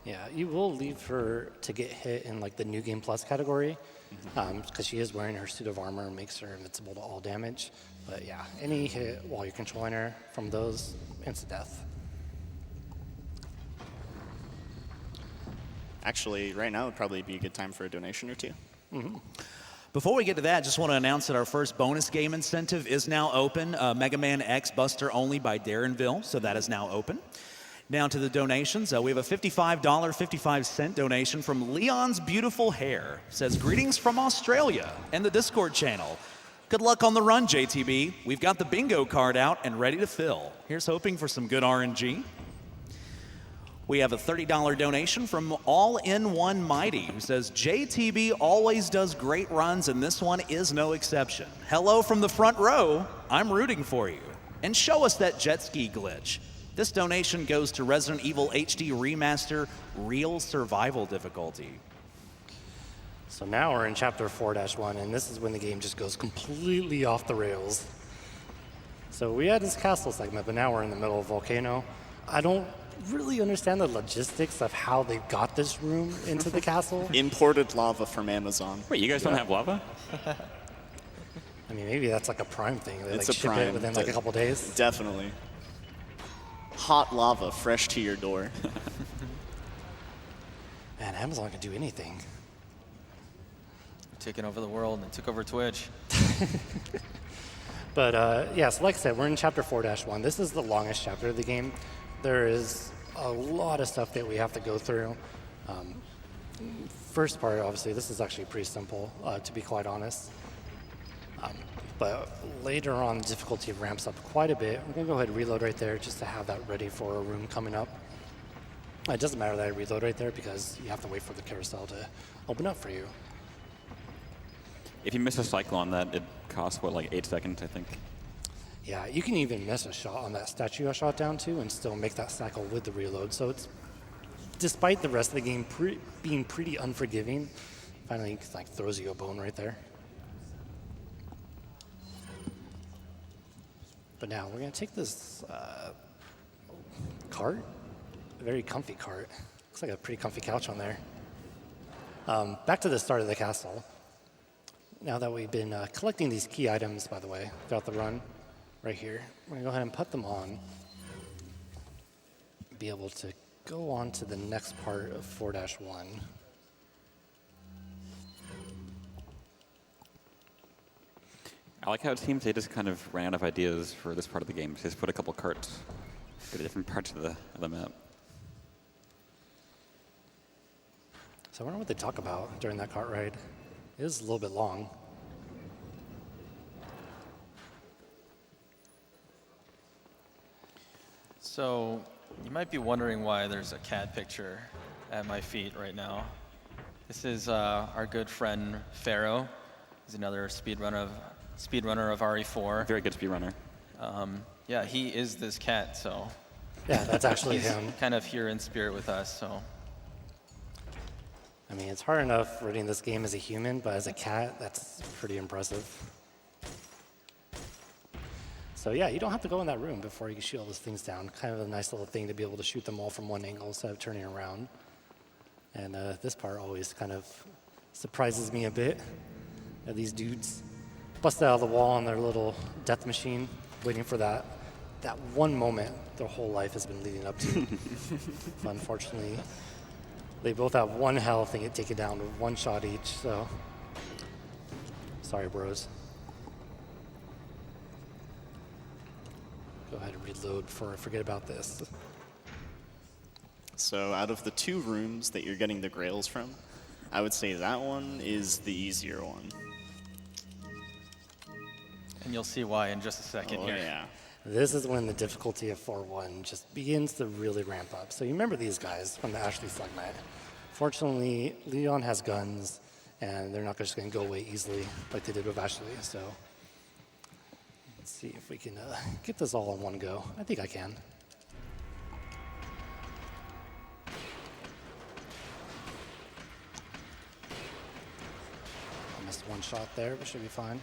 Yeah, you will leave her to get hit in like the New Game Plus category, because she is wearing her suit of armor and makes her invincible to all damage. But yeah, any hit while you're controlling her from those, instant death. Actually, right now would probably be a good time for a donation or two. Before we get to that, just want to announce that our first bonus game incentive is now open. Mega Man X Buster Only by Darrenville, so that is now open. Now to the donations. We have a $55.55 donation from Leon's Beautiful Hair. Says, greetings from Australia and the Discord channel. Good luck on the run, JTB. We've got the bingo card out and ready to fill. Here's hoping for some good RNG. We have a $30 donation from All-in-One Mighty, who says, JTB always does great runs, and this one is no exception. Hello from the front row. I'm rooting for you. And show us that jet ski glitch. This donation goes to Resident Evil HD Remaster Real Survival difficulty. So now we're in Chapter 4-1, and this is when the game just goes completely off the rails. So we had this castle segment, but now we're in the middle of Volcano. I don't really understand the logistics of how they got this room into the castle. Imported lava from Amazon. Wait, you guys don't have lava? I mean, maybe that's like a Prime thing. They It's like a ship Prime. it within like a couple days. Definitely. hot lava fresh to your door. Man, Amazon can do anything. Taking over the world and took over Twitch. But yeah, so like I said, we're in chapter 4-1. This is the longest chapter of the game. There is a lot of stuff that we have to go through. First part, obviously, this is actually pretty simple, to be quite honest. But later on, the difficulty ramps up quite a bit. We're going to go ahead and reload right there just to have that ready for a room coming up. It doesn't matter that I reload right there because you have to wait for the carousel to open up for you. If you miss a cycle on that, it costs, what, like 8 seconds, I think? Yeah, you can even miss a shot on that statue I shot down to and still make that cycle with the reload. So it's, despite the rest of the game being pretty unforgiving, finally like throws you a bone right there. But now we're gonna take this cart, a very comfy cart. Looks like a pretty comfy couch on there. Back to the start of the castle. Now that we've been collecting these key items, by the way, throughout the run, right here, we're gonna go ahead and put them on. Be able to go on to the next part of 4-1. I like how it seems they just kind of ran out of ideas for this part of the game. So they just put a couple carts for the different parts of the map. So I wonder what they talk about during that cart ride. It is a little bit long. So you might be wondering why there's a cat picture at my feet right now. This is our good friend Pharaoh. He's another speedrunner of RE4. Very good speedrunner. Yeah, he is this cat, so Yeah, that's actually he's him. kind of here in spirit with us. So I mean, it's hard enough running this game as a human, but as a cat, that's pretty impressive. So yeah, you don't have to go in that room before you can shoot all those things down. Kind of a nice little thing to be able to shoot them all from one angle instead of turning around. And this part always kind of surprises me a bit. These dudes bust out of the wall on their little death machine, waiting for that one moment their whole life has been leading up to. But unfortunately, they both have 1 health and get taken down with 1 shot each, so sorry, bros. Go ahead and reload before I forget about this. So out of the 2 rooms that you're getting the grails from, I would say that one is the easier one. and you'll see why in just a second Oh here. yeah. This is when the difficulty of 4-1 just begins to really ramp up. So you remember these guys from the Ashley segment. Fortunately, Leon has guns, and they're not just going to go away easily like they did with Ashley. So let's see if we can get this all in one go. I think I can. I missed 1 shot there, but should be fine.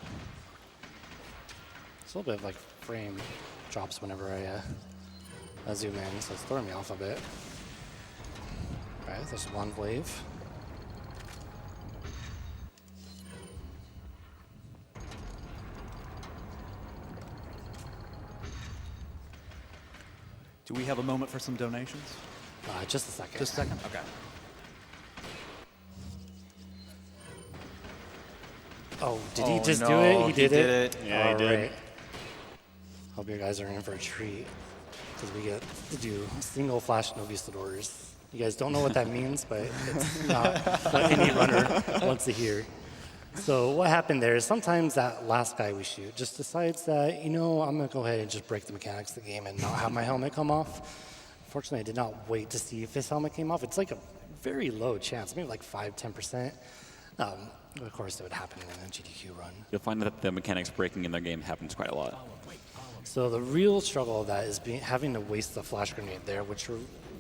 It's a little bit of like frame drops whenever I zoom in, so it's throwing me off a bit. All right, there's 1 wave. Do we have a moment for some donations? Just a second. Just a second? Okay. Oh, did he Oh, just do no, it? He he did did it? it. Yeah, he All did. right. Hope you guys are in for a treat because we get to do single flash novistadors. You guys don't know what that means, but it's not what any runner wants to hear. So what happened there is sometimes that last guy we shoot just decides that, you know, I'm going to go ahead and just break the mechanics of the game and not have my helmet come off. Fortunately, I did not wait to see if his helmet came off. It's like a very low chance, maybe like 5-10%. Of course, it would happen in a GDQ run. You'll find that the mechanics breaking in their game happens quite a lot. So the real struggle of that is having to waste the flash grenade there, which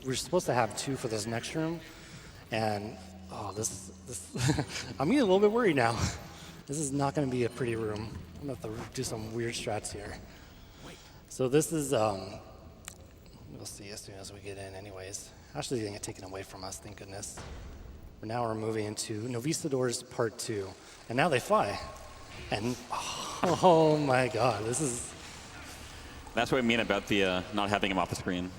we're supposed to have 2 for this next room. And oh, this I'm getting a little bit worried now. This is not going to be a pretty room. I'm going to have to do some weird strats here. So this is, we'll see as soon as we get in anyways. Actually, they didn't get taken away from us, thank goodness. But now we're moving into Novistadors Part 2. And now they fly. And oh my God, this is... That's what I mean about the not having him off the screen.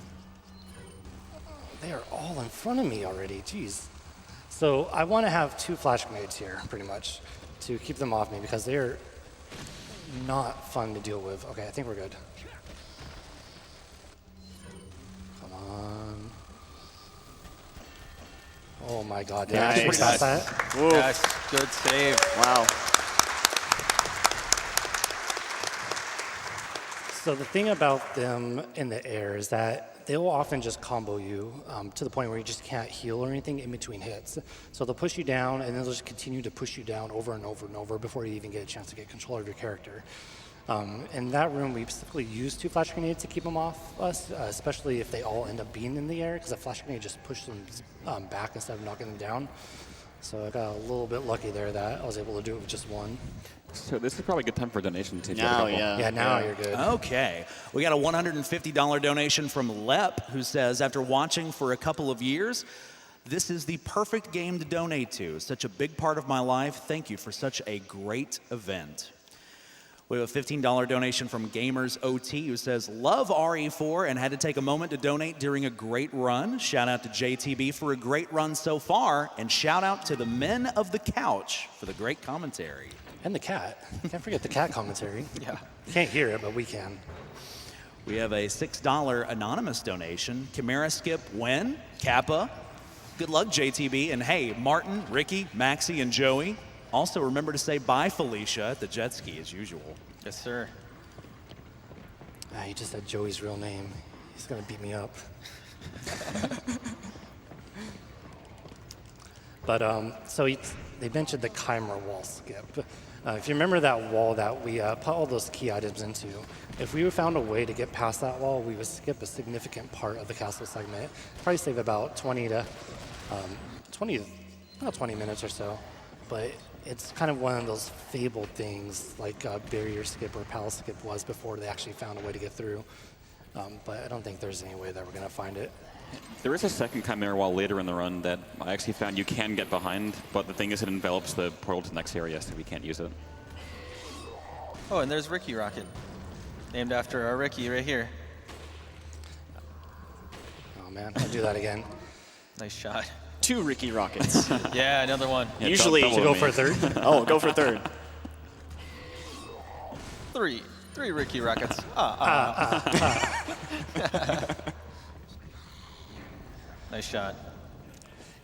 They are all in front of me already. Jeez. So I want to have 2 flash grenades here, pretty much, to keep them off me because they're not fun to deal with. Okay, I think we're good. Come on. Oh my God! Did I actually Nice. pass that? Whoa. Yes, good save. Wow. So the thing about them in the air is that they will often just combo you to the point where you just can't heal or anything in between hits. So they'll push you down, and then they'll just continue to push you down over and over and over before you even get a chance to get control of your character. In that room, we specifically use 2 flash grenades to keep them off us, especially if they all end up being in the air, because a flash grenade just pushes them back instead of knocking them down. So I got a little bit lucky there that I was able to do it with just 1. So this is probably a good time for a donation too. Now, yeah. Yeah, now you're good. Okay. We got a $150 donation from Lep, who says, after watching for a couple of years, this is the perfect game to donate to. Such a big part of my life. Thank you for such a great event. We have a $15 donation from Gamers OT, who says, love RE4 and had to take a moment to donate during a great run. Shout out to JTB for a great run so far, and shout out to the men of the couch for the great commentary. And the cat. Can't forget the cat commentary. Yeah. Can't hear it, but we can. We have a $6 anonymous donation. Chimera Skip, Wen, Kappa. Good luck, JTB. And hey, Martin, Ricky, Maxie, and Joey. Also, remember to say bye, Felicia, at the jet ski as usual. Yes, sir. He just said Joey's real name. He's going to beat me up. But so they mentioned the Chimera wall skip. If you remember that wall that we put all those key items into, if we found a way to get past that wall, we would skip a significant part of the castle segment. Probably save about 20 minutes or so. But it's kind of one of those fabled things like barrier skip or palace skip was before they actually found a way to get through. But I don't think there's any way that we're going to find it. There is a second Chimera wall later in the run that I actually found you can get behind, but the thing is it envelops the portal to the next area, so we can't use it. Oh, and there's Ricky Rocket, named after our Ricky right here. Oh man, I'll do that again. Nice shot. 2 Ricky Rockets. Yeah, another one. Yeah, Usually, double To go me. for a third? oh, go for 3rd. 3 Ricky Rockets. Nice shot.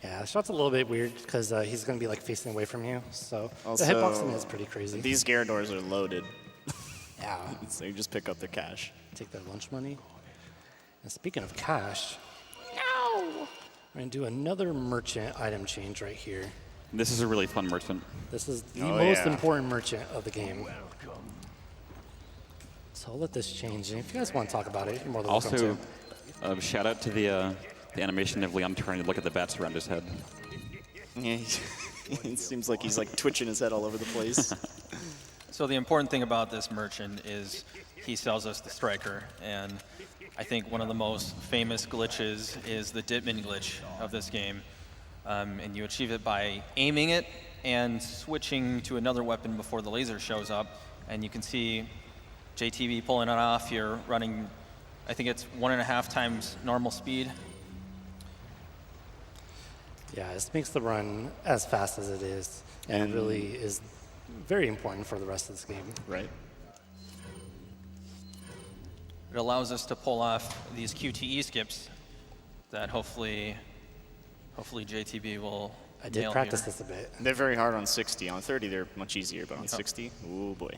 Yeah, the shot's a little bit weird because he's going to be like facing away from you. So Also, the hitboxing is pretty crazy. These Gyarados are loaded, Yeah, so you just pick up their cash. take their lunch money. And speaking of cash, we're going to do another merchant item change right here. This is a really fun merchant. This is the Oh, most yeah. important merchant of the game. So I'll let this change. And if you guys want to talk about it, you're more than welcome Also, to. shout out to the animation of Leon turning to look at the bats around his head. Yeah, it seems like he's like twitching his head all over the place. So the important thing about this merchant is he sells us the striker, and I think one of the most famous glitches is the Ditman glitch of this game. And you achieve it by aiming it and switching to another weapon before the laser shows up. And you can see JTB pulling it off here, running, I think it's 1.5 times normal speed. Yeah, this makes the run as fast as it is, and And- really is very important for the rest of this game. Right. It allows us to pull off these QTE skips that hopefully JTB will I did nail practice here. this a bit. They're very hard on 60. On 30, they're much easier, but on 60, oh boy.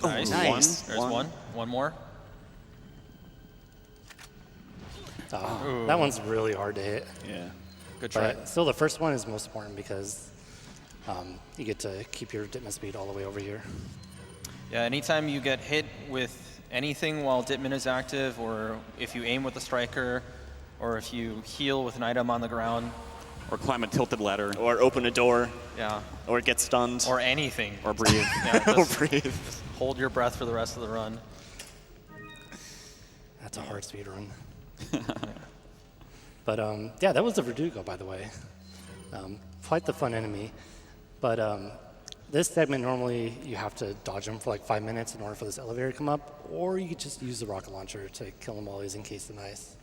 Nice. nice. There's one. One more. That one's really hard to hit. Yeah. Good try. But still, the first one is most important because you get to keep your Ditman speed all the way over here. Yeah, anytime you get hit with anything while Ditman is active, or if you aim with a striker, or if you heal with an item on the ground, Or climb a tilted ladder. Or open a door, yeah, or get stunned, or anything. Or breathe. Yeah, or just breathe. hold your breath for the rest of the run. That's a hard speed run. But yeah, that was the Verdugo, by the way. Quite the fun enemy. But this segment, normally you have to dodge him for like 5 minutes in order for this elevator to come up, or you could just use the rocket launcher to kill him while he's encased in ice.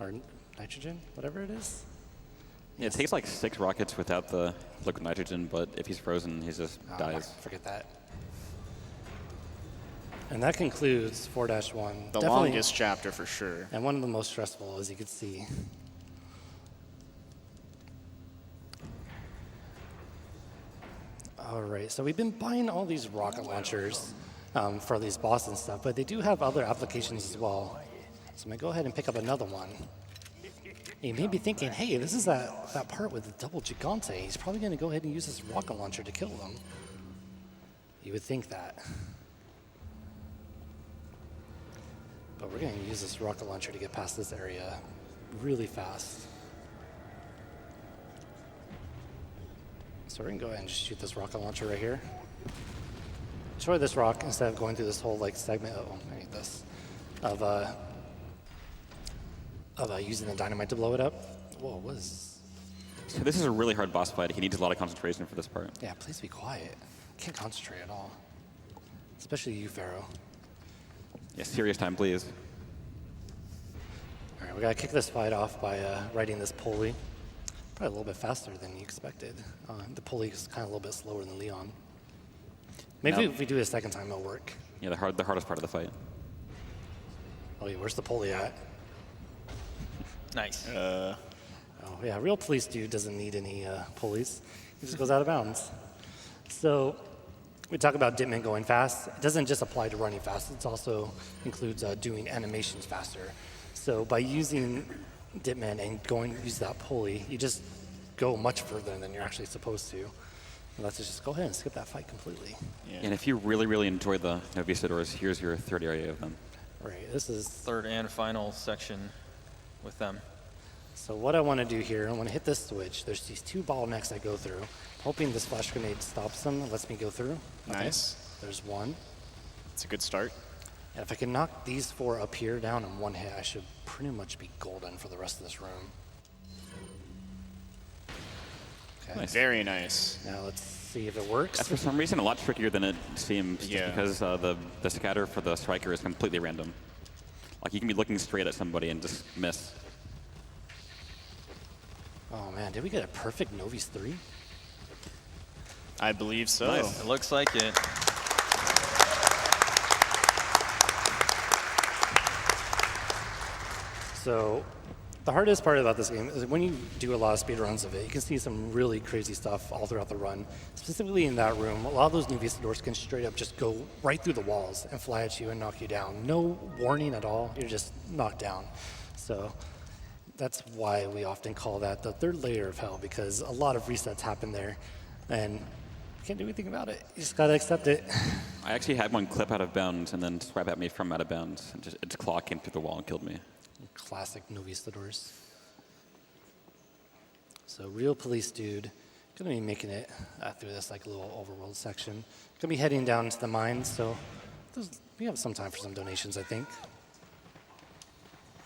or nitrogen, whatever it is. Yeah, it takes like 6 rockets without the liquid nitrogen, but if he's frozen, he just dies. Forget that. And that concludes 4-1. The longest chapter for sure. And one of the most stressful, as you can see. All right, so we've been buying all these rocket launchers for these bosses and stuff, but they do have other applications as well. So I'm gonna go ahead and pick up another one. You may be thinking, hey, this is that part with the double Gigante. He's probably gonna go ahead and use this rocket launcher to kill them. You would think that. But we're gonna use this rocket launcher to get past this area really fast. So we're gonna go ahead and just shoot this rocket launcher right here. Destroy this rock instead of going through this whole like segment. Oh, I need this. Of using the dynamite to blow it up. Whoa, what is? So this is a really hard boss fight. He needs a lot of concentration for this part. Yeah, please be quiet. Can't concentrate at all. Especially you, Pharaoh. Yeah, serious time, please. All right, we gotta kick this fight off by riding this pulley. Probably a little bit faster than you expected. The pulley is kind of a little bit slower than Leon. Maybe if we do it a second time, it'll work. Yeah, the hardest part of the fight. Oh, yeah, where's the pulley at? Nice. Oh, yeah, real police dude doesn't need any pulleys. He just goes out of bounds. So we talk about Ditman going fast. It doesn't just apply to running fast. It also includes doing animations faster. So by using Ditman and use that pulley, you just go much further than you're actually supposed to. And let's just go ahead and skip that fight completely. Yeah. And if you really, really enjoy the Novistadors, here's your third area of them. Right, this is... Third and final section with them. So what I want to do here, I want to hit this switch. There's these 2 bottlenecks I go through. Hoping this flash grenade stops them and lets me go through. Okay. Nice. There's one. It's a good start. And if I can knock these 4 up here down in one hit, I should pretty much be golden for the rest of this room. Okay. Nice. Very nice. Now let's see if it works. That's for some reason a lot trickier than it seems, just Yeah. because the scatter for the striker is completely random. Like you can be looking straight at somebody and just miss. Oh man, did we get a perfect Novi's 3? I believe so. Nice. It looks like it. So the hardest part about this game is when you do a lot of speed runs of it, you can see some really crazy stuff all throughout the run. Specifically in that room, a lot of those Novistadors can straight up just go right through the walls and fly at you and knock you down. No warning at all, you're just knocked down. So that's why we often call that the third layer of hell, because a lot of resets happen there and you can't do anything about it. You just gotta accept it. I actually had one clip out of bounds and then swipe at me from out of bounds. And just its claw came through the wall and killed me. Classic Novistadors. So real police dude, gonna be making it through this like little overworld section. Gonna be heading down into the mines, so we have some time for some donations, I think.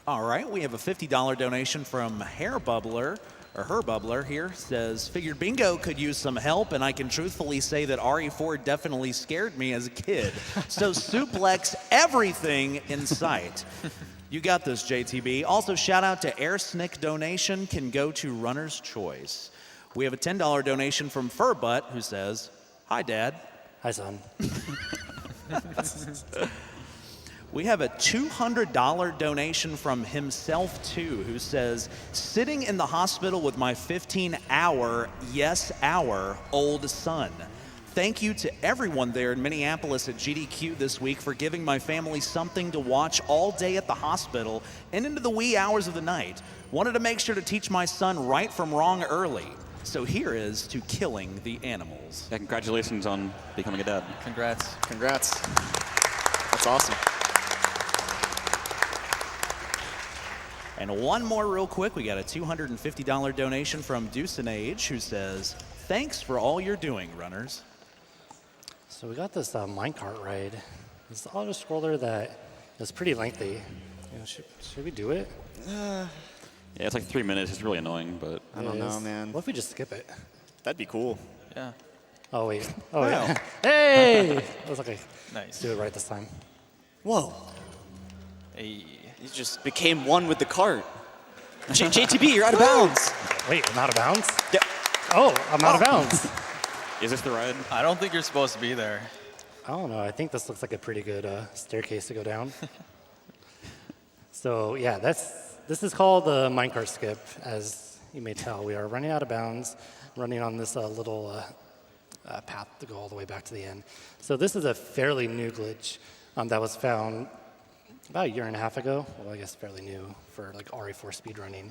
All right, we have a $50 donation from Hair Bubbler, or Her Bubbler here, says, figured bingo could use some help, and I can truthfully say that RE4 definitely scared me as a kid. So suplex everything in sight. You got this, JTB. Also, shout out to Air Snick donation can go to Runner's Choice. We have a $10 donation from Furbutt, who says, hi, Dad. Hi, son. We have a $200 donation from himself, too, who says, sitting in the hospital with my 15-hour, yes, hour, old son. Thank you to everyone there in Minneapolis at GDQ this week for giving my family something to watch all day at the hospital and into the wee hours of the night. Wanted to make sure to teach my son right from wrong early. So here is to killing the animals. Yeah, congratulations on becoming a dad. Congrats. Congrats. That's awesome. And one more real quick. We got a $250 donation from Deucenage, who says, thanks for all you're doing, runners. So we got this minecart ride. It's the auto-scroller that is pretty lengthy. You know, should we do it? Yeah, it's like 3 minutes. It's really annoying, but I don't know, man. What if we just skip it? That'd be cool. Yeah. Oh, wait. Oh, yeah. Hey! I was okay. Nice. Let's do it right this time. Whoa. Hey. You just became one with the cart. JTB, you're out of bounds. Wait, I'm out of bounds? Yeah. Oh, I'm out of bounds. Is this the ride? I don't think you're supposed to be there. I don't know. I think this looks like a pretty good staircase to go down. So yeah, this is called the minecart skip. As you may tell, we are running out of bounds, running on this little path to go all the way back to the end. So this is a fairly new glitch that was found about a year and a half ago. Well, I guess fairly new for like RE4 speedrunning.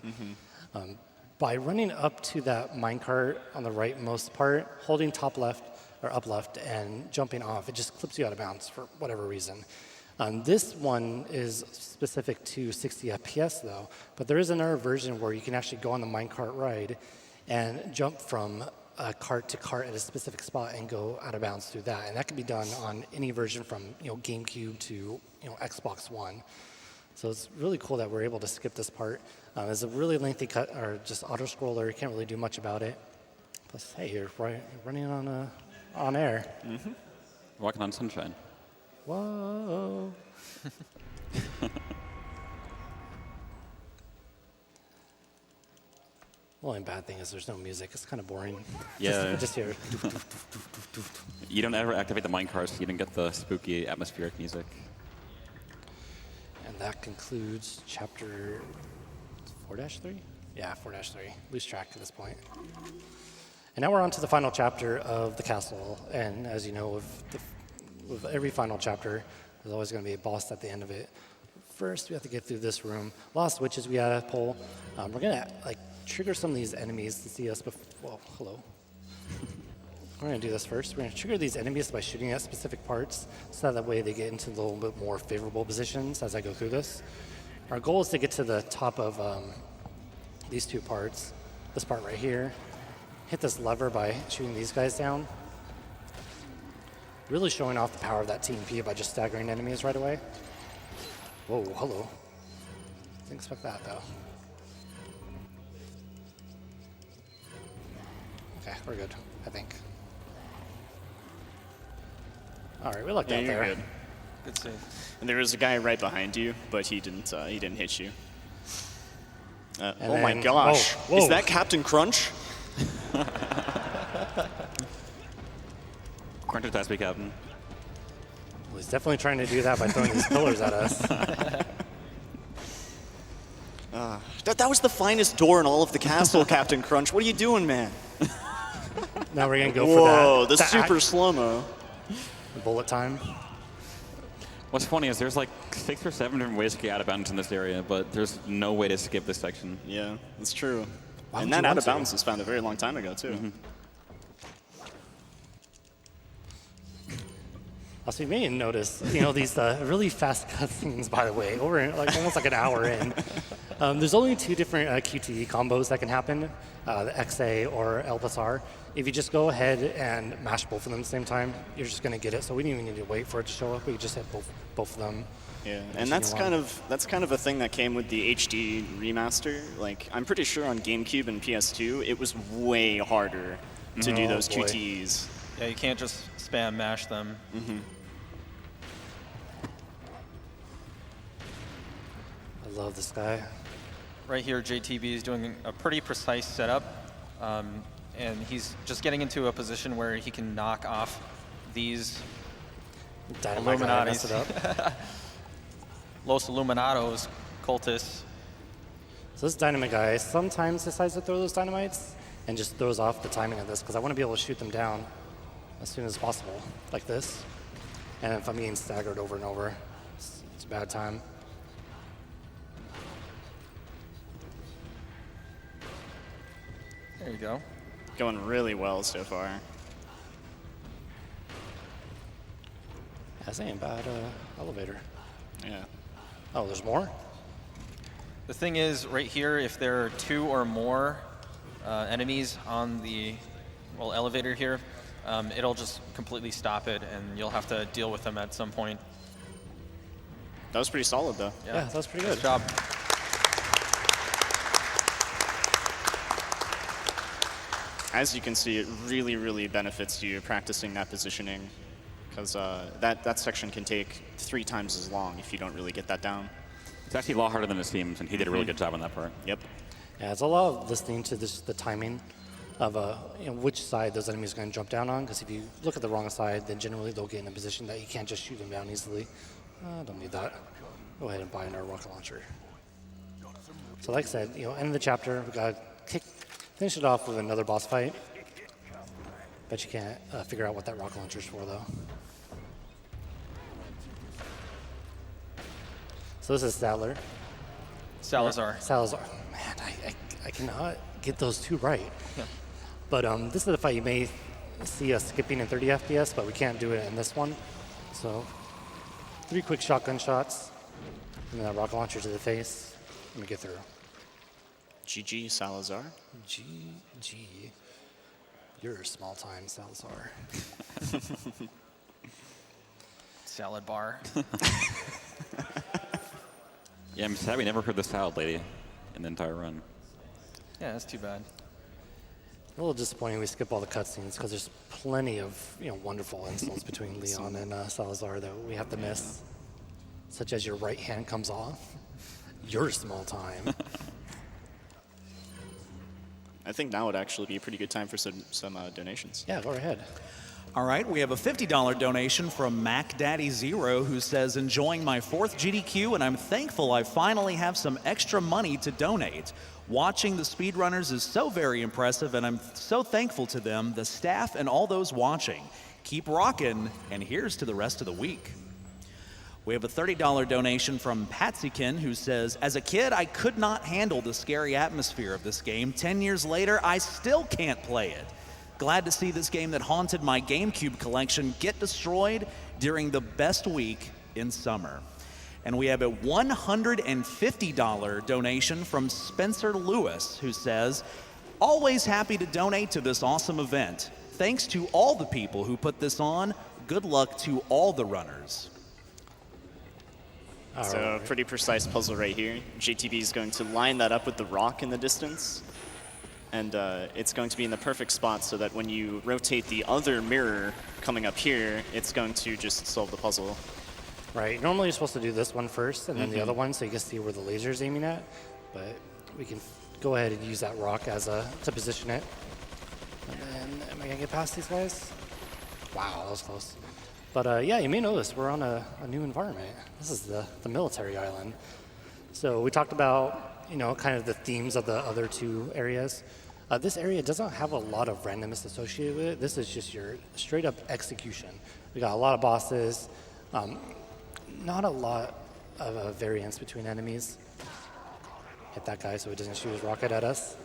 By running up to that minecart on the rightmost part, holding top left or up left and jumping off, it just clips you out of bounds for whatever reason. This one is specific to 60 FPS though, but there is another version where you can actually go on the minecart ride and jump from cart to cart at a specific spot and go out of bounds through that. And that can be done on any version from GameCube to Xbox One. So it's really cool that we're able to skip this part. It's a really lengthy cut, or just auto-scroller. You can't really do much about it. Plus, hey, you're running on air. Walking on sunshine. Whoa. The only bad thing is there's no music. It's kind of boring. Yeah. Just hear. You don't ever activate the minecart, so you don't get the spooky atmospheric music. And that concludes chapter 4-3? Yeah, 4-3. Lose track at this point. And now we're on to the final chapter of the castle. And as you know, with every final chapter, there's always going to be a boss at the end of it. First, we have to get through this room. A lot of switches we gotta pull. We're gonna trigger some of these enemies to see us before. Well, hello. We're gonna do this first. We're gonna trigger these enemies by shooting at specific parts, so that way they get into a little bit more favorable positions as I go through this. Our goal is to get to the top of these two parts. This part right here. Hit this lever by shooting these guys down. Really showing off the power of that TMP by just staggering enemies right away. Whoa, hello. Didn't expect that though. Okay, we're good, I think. All right, we lucked out you're there. good. Good save. And there was a guy right behind you, but he didn't hit you. Oh my then- gosh. whoa. Is that Captain Crunch? Crunch attack me, Captain. Well, he's definitely trying to do that by throwing these pillars at us. That was the finest door in all of the castle, Captain Crunch. What are you doing, man? Now we're gonna go Whoa, for the that super slow-mo. bullet time. What's funny is there's like 6 or 7 different ways to get out of bounds in this area, but there's no way to skip this section. Yeah, that's true. Why And would that you out want of to? bounds was found a very long time ago, too. Also, you may notice, these really fast cutscenes, by the way, almost like an hour in. There's only 2 different QTE combos that can happen, the XA or LSR. If you just go ahead and mash both of them at the same time, you're just going to get it. So we didn't even need to wait for it to show up. We could just hit both of them. Yeah, and that's kind of a thing that came with the HD remaster. Like, I'm pretty sure on GameCube and PS2, it was way harder to do those boy. QTEs. Yeah, you can't just spam mash them. I love this guy. Right here, JTB is doing a pretty precise setup, and he's just getting into a position where he can knock off these Dynamite guy messed it Illuminatis. up. Los Illuminados, cultists. So this dynamite guy sometimes decides to throw those dynamites and just throws off the timing of this because I want to be able to shoot them down as soon as possible, like this. And if I'm being staggered over and over, it's a bad time. There you go. Going really well so far. That's ain't bad elevator. Yeah. Oh, there's more? The thing is, right here, if there are 2 or more enemies on the elevator here, it'll just completely stop it, and you'll have to deal with them at some point. That was pretty solid, though. Yeah, that's pretty good. Good job. As you can see, it really, really benefits you practicing that positioning, because that section can take 3 times as long if you don't really get that down. It's actually a lot harder than it seems, and he did a really good job on that part. Yep. Yeah, it's a lot of listening to the timing of which side those enemies are going to jump down on. Because if you look at the wrong side, then generally they'll get in a position that you can't just shoot them down easily. Don't need that. Go ahead and buy another rocket launcher. So like I said, end of the chapter, we got to finish it off with another boss fight. Bet you can't figure out what that rocket launcher is for, though. So this is Salazar. Salazar. Man, I cannot get those two right. Yeah. But this is a fight you may see us skipping in 30 FPS, but we can't do it in this one. So 3 quick shotgun shots, and then a rocket launcher to the face. Let me get through. GG, Salazar. GG. You're small time, Salazar. Salad bar. Yeah, I'm sad we never heard the salad lady in the entire run. Yeah, that's too bad. A little disappointing we skip all the cutscenes because there's plenty of wonderful insults between Leon and Salazar that we have to miss, such as your right hand comes off. You're small time. I think now would actually be a pretty good time for some donations. Yeah, go ahead. All right, we have a $50 donation from MacDaddy0 who says, enjoying my 4th GDQ, and I'm thankful I finally have some extra money to donate. Watching the speedrunners is so very impressive, and I'm so thankful to them, the staff, and all those watching. Keep rockin', and here's to the rest of the week. We have a $30 donation from Patsykin who says, as a kid, I could not handle the scary atmosphere of this game. 10 years later, I still can't play it. Glad to see this game that haunted my GameCube collection get destroyed during the best week in summer. And we have a $150 donation from Spencer Lewis who says, always happy to donate to this awesome event. Thanks to all the people who put this on. Good luck to all the runners. It's a pretty precise puzzle right here. JTB is going to line that up with the rock in the distance. And it's going to be in the perfect spot so that when you rotate the other mirror coming up here, it's going to just solve the puzzle. Right. Normally you're supposed to do this one first and then the other one so you can see where the laser's aiming at. But we can go ahead and use that rock as to position it. And then, am I going to get past these guys? Wow, that was close. But yeah, you may notice we're on a new environment. This is the military island. So we talked about, kind of the themes of the other 2 areas. This area doesn't have a lot of randomness associated with it. This is just your straight up execution. We got a lot of bosses, not a lot of variance between enemies. Hit that guy so he doesn't shoot his rocket at us.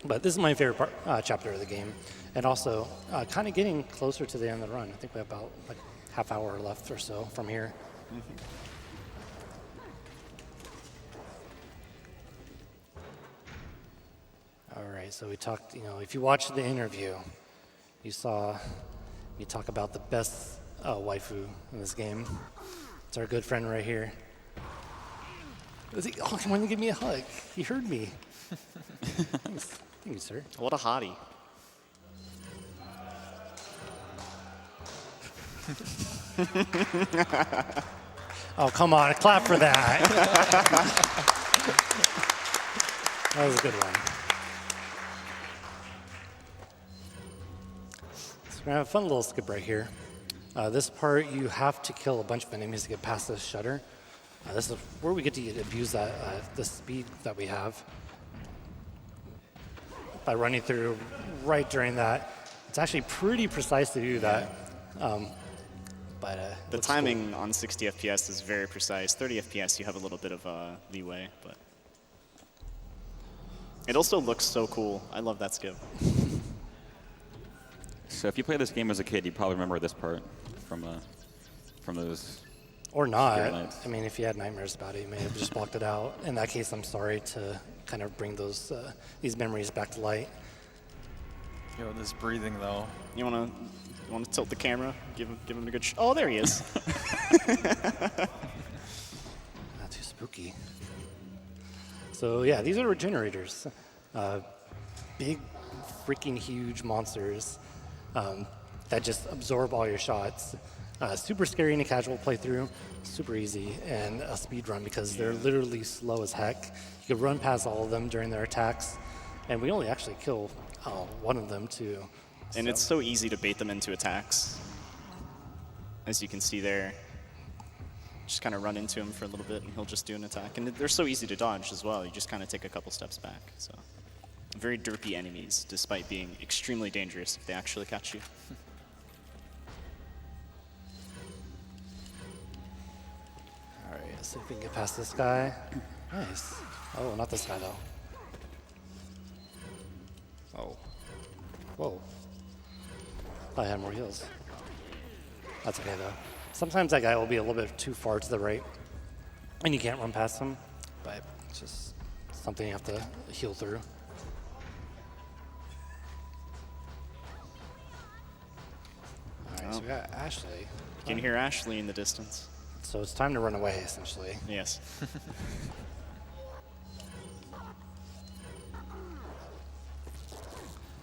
But this is my favorite part, chapter of the game. And also, kind of getting closer to the end of the run. I think we have about like half hour left or so from here. All right, so we talked, if you watched the interview, you saw me talk about the best waifu in this game. It's our good friend right here. He wanted to give me a hug. He heard me. Thanks. Thank you, sir. What a hottie. Oh, come on. Clap for that. That was a good one. So we're going to have a fun little skip right here. This part, you have to kill a bunch of enemies to get past this shutter. This is where we get to abuse that the speed that we have. By running through right during that. It's actually pretty precise to do that. The timing on 60 FPS is very precise. 30 FPS, you have a little bit of leeway, but it also looks so cool. I love that skip. So if you played this game as a kid, you probably remember this part from those. Or not. nights. I mean, if you had nightmares about it, you may have just blocked it out. In that case, I'm sorry to kind of bring these memories back to light. Yo, this breathing though. You want to tilt the camera? Give him a good oh, there he is. Not too spooky. So yeah, these are regenerators. Big, freaking huge monsters that just absorb all your shots. Super scary in a casual playthrough, super easy, and a speed run because they're literally slow as heck. You can run past all of them during their attacks, and we only actually kill one of them too. And it's so easy to bait them into attacks. As you can see there, just kind of run into him for a little bit and he'll just do an attack. And they're so easy to dodge as well. You just kind of take a couple steps back. So very derpy enemies, despite being extremely dangerous if they actually catch you. All right, let's see if we can get past this guy. Nice. Oh, not this guy though. Oh. Whoa. I had more heals. That's okay though. Sometimes that guy will be a little bit too far to the right, and you can't run past him, but it's just something you have to heal through. All right, so we got Ashley. You can hear Ashley in the distance. So it's time to run away, essentially. Yes.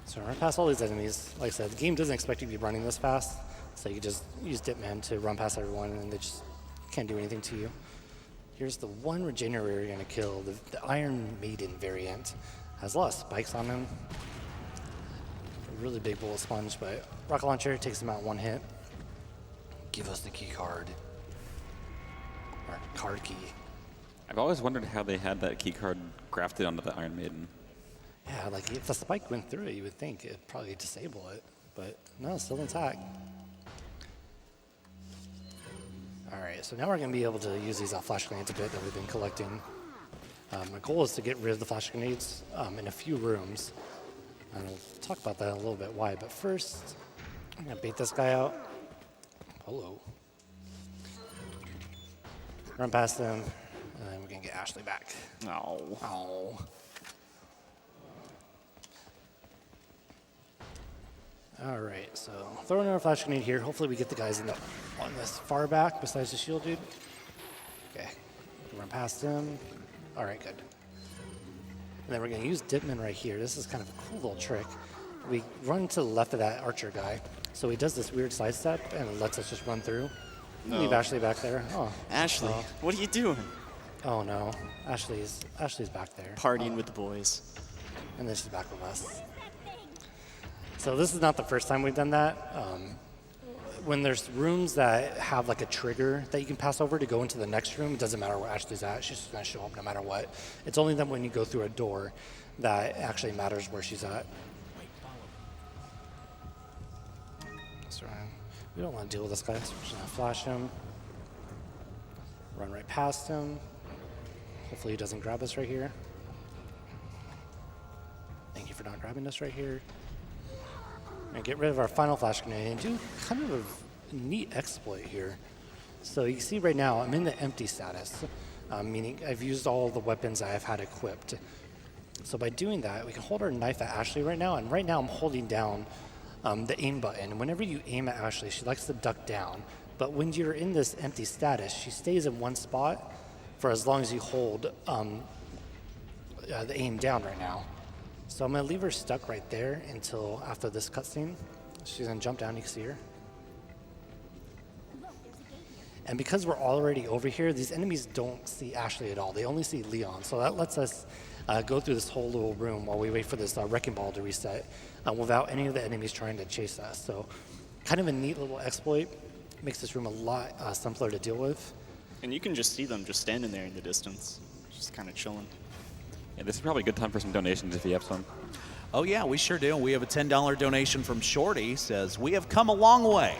So run past all these enemies. Like I said, the game doesn't expect you to be running this fast, so you just use Dipman to run past everyone, and they just can't do anything to you. Here's the one regenerator you're going to kill, the Iron Maiden variant. Has a lot of spikes on him. A really big bullet sponge, but rocket launcher takes him out one hit. Give us the key card. Or card key. I've always wondered how they had that key card grafted onto the Iron Maiden. Yeah, like if the spike went through it, you would think it'd probably disable it, but no, it's still intact. All right, so now we're going to be able to use these flash grenades a bit that we've been collecting. My goal is to get rid of the flash grenades in a few rooms. And we'll talk about that in a little bit why, but first, I'm going to bait this guy out. Hello. Run past him, and then we're going to get Ashley back. Oh. Oh. All right, so throwing our flash grenade here. Hopefully we get the guys on this far back besides the shield dude. Okay, run past him. All right, good. And then we're gonna use Dipman right here. This is kind of a cool little trick. We run to the left of that archer guy. So he does this weird sidestep and lets us just run through. No. Leave Ashley back there. Oh, Ashley, what are you doing? oh no, Ashley's back there. Partying with the boys. And then she's back with us. So this is not the first time we've done that. When there's rooms that have like a trigger that you can pass over to go into the next room, it doesn't matter where Ashley's at, she's just gonna show up no matter what. It's only then when you go through a door that actually matters where she's at. So we don't want to deal with this guy, so we're just gonna flash him. Run right past him. Hopefully he doesn't grab us right here. Thank you for not grabbing us right here. And get rid of our final flash grenade and do kind of a neat exploit here. So you can see right now I'm in the empty status, meaning I've used all the weapons I've had equipped. So by doing that, we can hold our knife at Ashley right now, and right now I'm holding down the aim button. Whenever you aim at Ashley, she likes to duck down. But when you're in this empty status, she stays in one spot for as long as you hold the aim down right now. So I'm gonna leave her stuck right there until after this cutscene. She's gonna jump down, you can see her. And because we're already over here, these enemies don't see Ashley at all. They only see Leon. So that lets us go through this whole little room while we wait for this wrecking ball to reset without any of the enemies trying to chase us. So kind of a neat little exploit. Makes this room a lot simpler to deal with. And you can just see them just standing there in the distance, just kind of chilling. Yeah, this is probably a good time for some donations if you have some. Oh yeah, we sure do. We have a $10 donation from Shorty. Says, we have come a long way.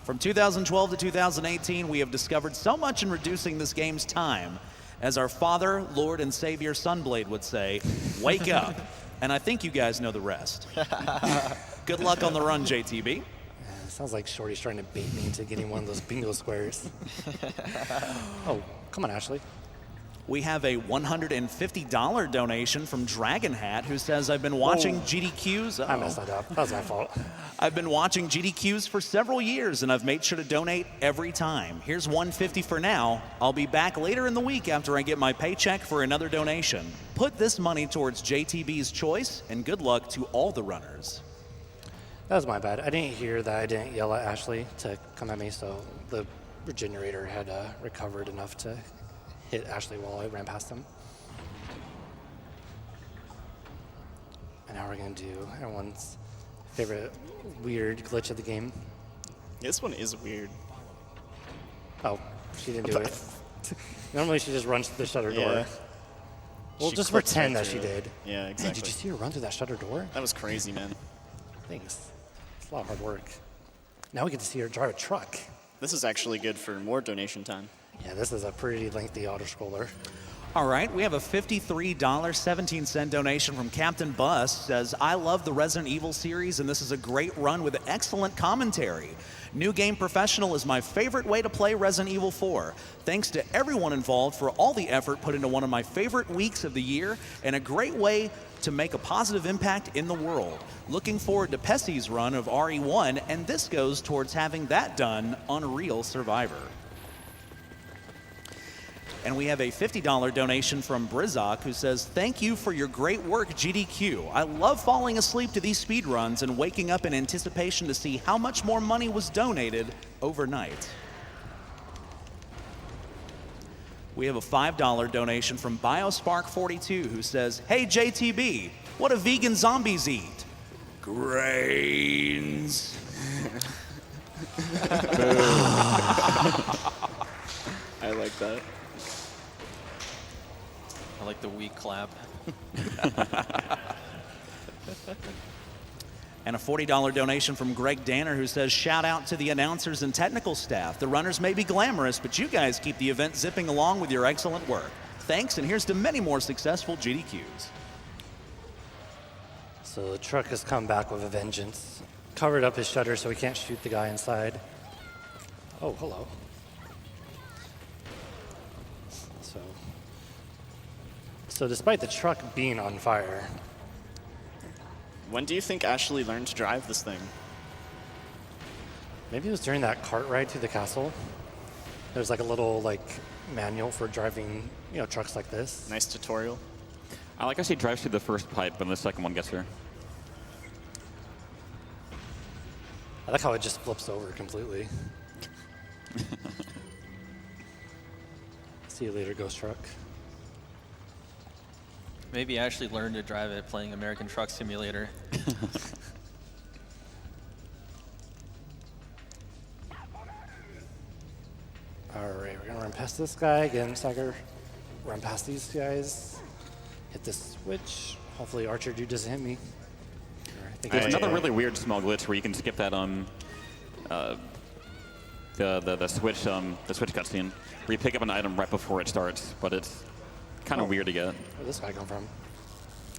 From 2012 to 2018, we have discovered so much in reducing this game's time. As our Father, Lord, and Savior Sunblade would say, wake up. And I think you guys know the rest. Good luck on the run, JTB. Sounds like Shorty's trying to bait me into getting one of those bingo squares. Oh, come on, Ashley. We have a $150 donation from Dragon Hat, who says, I've been watching GDQs. I messed that up. That was my fault. I've been watching GDQs for several years, and I've made sure to donate every time. Here's $150 for now. I'll be back later in the week after I get my paycheck for another donation. Put this money towards JTB's choice, and good luck to all the runners. That was my bad. I didn't hear that I didn't yell at Ashley to come at me, so the regenerator had recovered enough to hit Ashley while I ran past him. And now we're going to do everyone's favorite weird glitch of the game. This one is weird. Oh, she didn't do it. Normally she just runs through the shutter door. Yeah. We'll She just clips pretend right that she through it. did. Yeah, Man, exactly. did you see her run through that shutter door? That was crazy, man. Thanks. It's a lot of hard work. Now we get to see her drive a truck. This is actually good for more donation time. Yeah, this is a pretty lengthy auto-scroller. All right, we have a $53.17 donation from Captain Bus. Says, I love the Resident Evil series, and this is a great run with excellent commentary. New Game Professional is my favorite way to play Resident Evil 4. Thanks to everyone involved for all the effort put into one of my favorite weeks of the year, and a great way to make a positive impact in the world. Looking forward to Pessy's run of RE1, and this goes towards having that done on Real Survivor. And we have a $50 donation from Brizok, who says, thank you for your great work, GDQ. I love falling asleep to these speed runs and waking up in anticipation to see how much more money was donated overnight. We have a $5 donation from Biospark42, who says, hey, JTB, what do vegan zombies eat? Grains. I like that. I like the weak clap. And a $40 donation from Greg Danner, who says, shout out to the announcers and technical staff. The runners may be glamorous, but you guys keep the event zipping along with your excellent work. Thanks, and here's to many more successful GDQs. So the truck has come back with a vengeance. Covered up his shutter so he can't shoot the guy inside. Oh, hello. So despite the truck being on fire, When do you think Ashley learned to drive this thing? maybe it was during that cart ride through the castle. There's like a little manual for driving, trucks like this. Nice tutorial. I like how she drives through the first pipe, and the second one gets her. I like how it just flips over completely. See you later, Ghost Truck. Maybe Ashley learned to drive it playing American Truck Simulator. All right, we're gonna run past this guy, get him stagger, run past these guys, hit this switch. Hopefully Archer Dude doesn't hit me. I think There's it's another okay. really weird small glitch where you can skip that the switch cutscene where you pick up an item right before it starts, but it's kind of weird to get. Where'd this guy come from?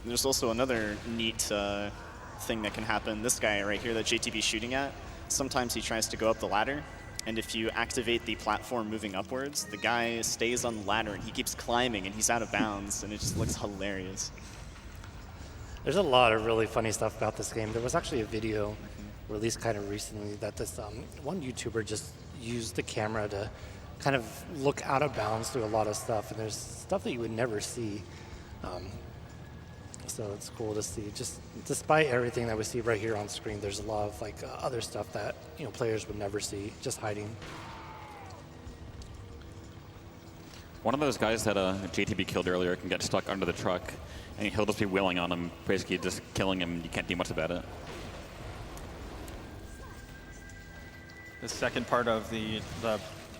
There's also another neat thing that can happen. This guy right here that JTB is shooting at, sometimes he tries to go up the ladder, and if you activate the platform moving upwards, the guy stays on the ladder and he keeps climbing and he's out of bounds, and it just looks hilarious. There's a lot of really funny stuff about this game. There was actually a video released kind of recently that this one YouTuber just used the camera to kind of look out of bounds through a lot of stuff, and there's stuff that you would never see. So it's cool to see. Just despite everything that we see right here on screen, there's a lot of other stuff that players would never see, just hiding. One of those guys that JTB killed earlier can get stuck under the truck, and he'll just be wheeling on him, basically just killing him. You can't do much about it. The second part of the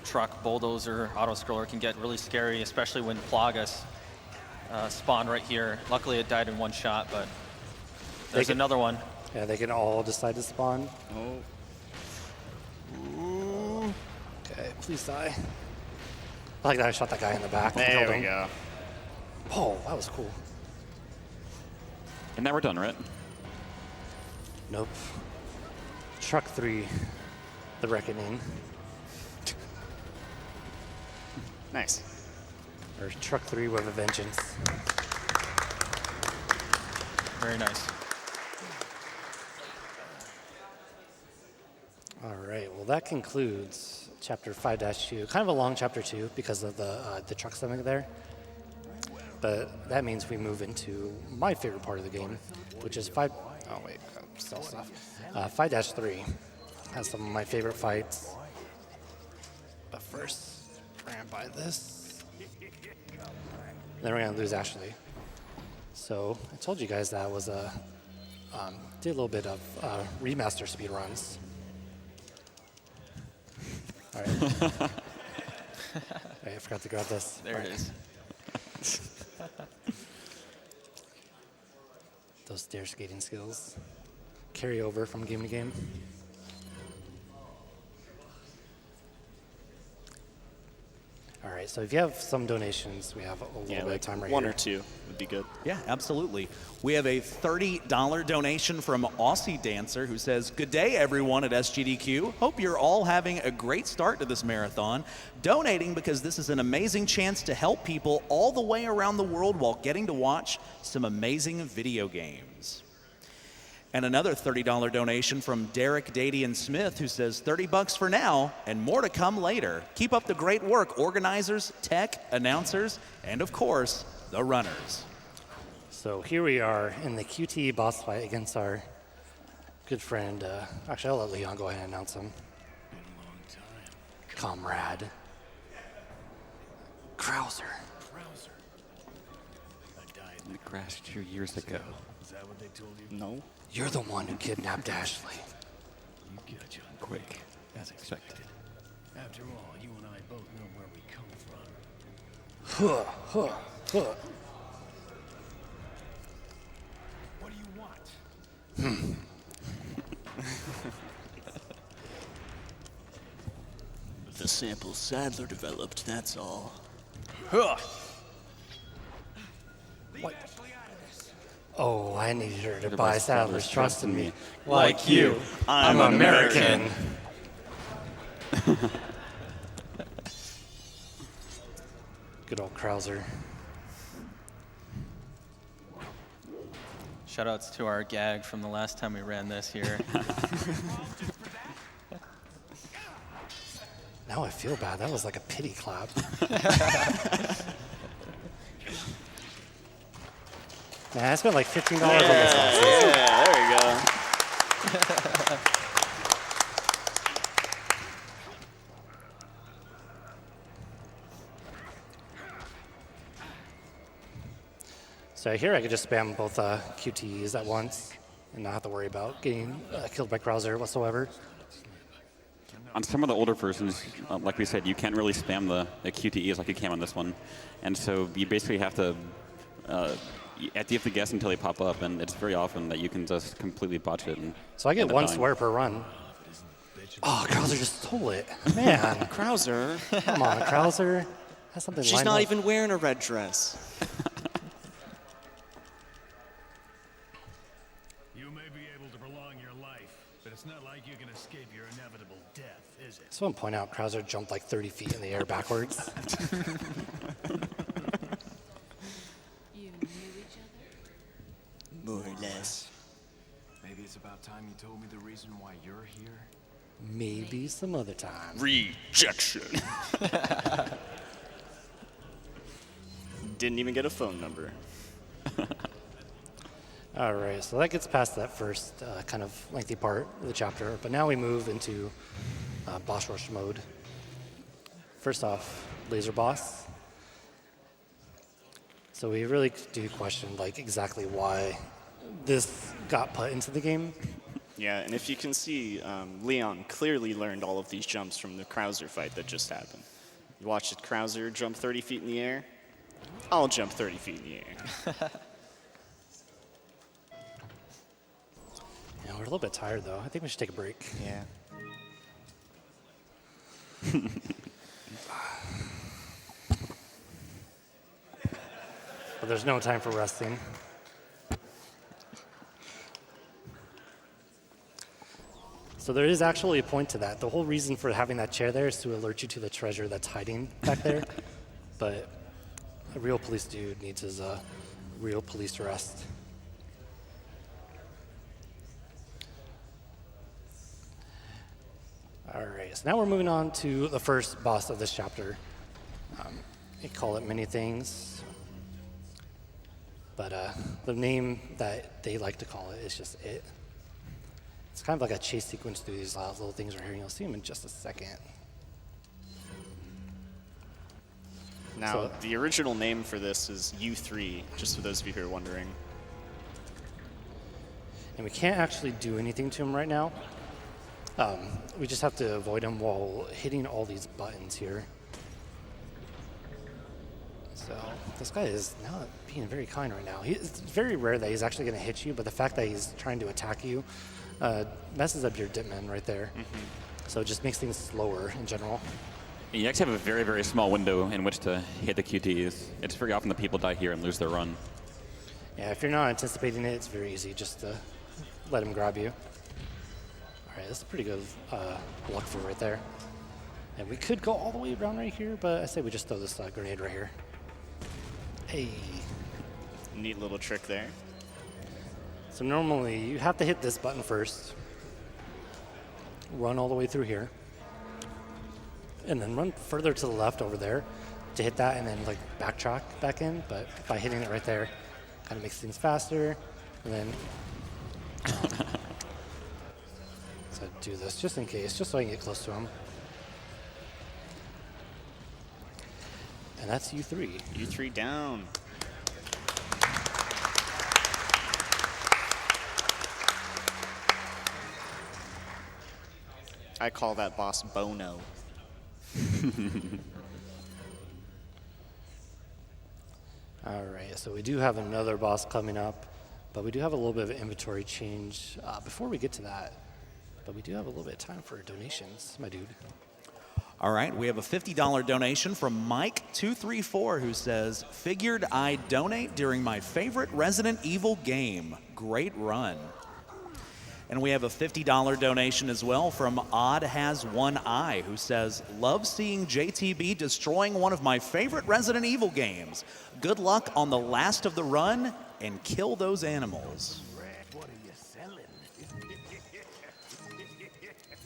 truck bulldozer auto-scroller can get really scary, especially when Plagas spawn right here. Luckily it died in one shot, but there's another one. Yeah, they can all decide to spawn. Oh, Okay, please die. I like that I shot that guy in the back. and there killed we him. go. Oh, that was cool. And now we're done, right? Nope. Truck 3, The Reckoning. Nice. Or Truck 3 with a Vengeance. Very nice. All right, well that concludes chapter 5-2. Kind of a long chapter 2 because of the truck stomach there. But that means we move into my favorite part of the game, which is Oh wait, still stuff. 5-3 has some of my favorite fights. But first, we're gonna buy this. Then we're gonna lose Ashley. So I told you guys that I was did a little bit of remaster speed runs. All right. Wait, I forgot to grab this. There it is. Those stair skating skills carry over from game to game. All right, so if you have some donations, we have a little bit of time right one here. or two would be good. Yeah, absolutely. We have a $30 donation from Aussie Dancer who says, "Good day, everyone at SGDQ. Hope you're all having a great start to this marathon. Donating because this is an amazing chance to help people all the way around the world while getting to watch some amazing video games." And another $30 donation from Derek Dadian Smith who says, $30 for now and more to come later. Keep up the great work, organizers, tech, announcers, and of course, the runners. So here we are in the QTE boss fight against our good friend. Actually, I'll let Leon go ahead and announce him. Comrade. Krauser. I crashed here years ago. Is that what they told you? No? You're the one who kidnapped Ashley. You gotcha. Quick, as expected. After all, you and I both know where we come from. What do you want? The sample Sadler developed, that's all. Huh. Oh, I needed her to buy Sadler's trust in me. Like you, I'm American. Good old Krauser. Shoutouts to our gag from the last time we ran this here. Now I feel bad. That was like a pity clap. Man, I spent like $15 on this last season. Yeah, there you go. So here I could just spam both QTEs at once and not have to worry about getting killed by Krauser whatsoever. On some of the older versions, like we said, you can't really spam the QTEs like you can on this one. And so you basically have to you have to guess until they pop up, and it's very often that you can just completely botch it. And So I get end up one dying. swear per run. Oh, Krauser just stole it. Man, Krauser, come on, Krauser. Has something she's lined not up. even wearing a red dress. You may be able to prolong your life, but it's not like you can escape your inevitable death, is it? I just want to point out Krauser jumped like 30 feet in the air backwards. You knew each other? More or less. Maybe it's about time you told me the reason why you're here. Maybe some other time. Rejection. Didn't even get a phone number. All right, so that gets past that first kind of lengthy part of the chapter, but now we move into boss rush mode. First off, laser boss. So we really do question like exactly why this got put into the game. Yeah, and if you can see, Leon clearly learned all of these jumps from the Krauser fight that just happened. You watched Krauser jump 30 feet in the air. I'll jump 30 feet in the air. Yeah, we're a little bit tired though. I think we should take a break. Yeah. But there's no time for resting. So there is actually a point to that. The whole reason for having that chair there is to alert you to the treasure that's hiding back there. But a real police dude needs his real police rest. All right, so now we're moving on to the first boss of this chapter. They call it many things. But the name that they like to call it is just it. It's kind of like a chase sequence through these little things right here. You'll see them in just a second. Now, So- the original name for this is U3, just for those of you who are wondering. And we can't actually do anything to him right now. We just have to avoid him while hitting all these buttons here. So this guy is not being very kind right now. It's very rare that he's actually going to hit you, but the fact that he's trying to attack you messes up your Ditman right there. So it just makes things slower in general. You actually have a very, very small window in which to hit the QTs. It's very often that people die here and lose their run. Yeah, if you're not anticipating it, it's very easy just to let him grab you. All right, this is pretty good luck for right there. And we could go all the way around right here, but I say we just throw this grenade right here. Hey. Neat little trick there. So normally you have to hit this button first, run all the way through here, and then run further to the left over there to hit that and then like backtrack back in. But by hitting it right there, kind of makes things faster. And then so I do this just in case, just so I can get close to him. And that's U3. U3 down. I call that boss Bono. All right, so we do have another boss coming up, but we do have a little bit of an inventory change before we get to that. But we do have a little bit of time for donations, my dude. All right, we have a $50 donation from Mike234 who says, figured I'd donate during my favorite Resident Evil game. Great run. And we have a $50 donation as well from Odd Has One Eye who says, love seeing JTB destroying one of my favorite Resident Evil games. Good luck on the last of the run and kill those animals.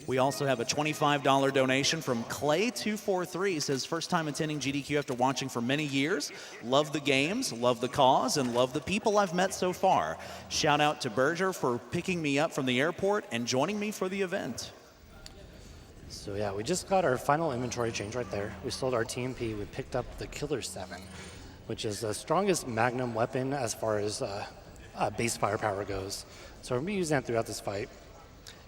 We also have a $25 donation from Clay243. Says, first time attending GDQ after watching for many years. Love the games, love the cause, and love the people I've met so far. Shout out to Berger for picking me up from the airport and joining me for the event. So yeah, we just got our final inventory change right there. We sold our TMP. We picked up the Killer 7, which is the strongest Magnum weapon as far as base firepower goes. So we're going to be using that throughout this fight.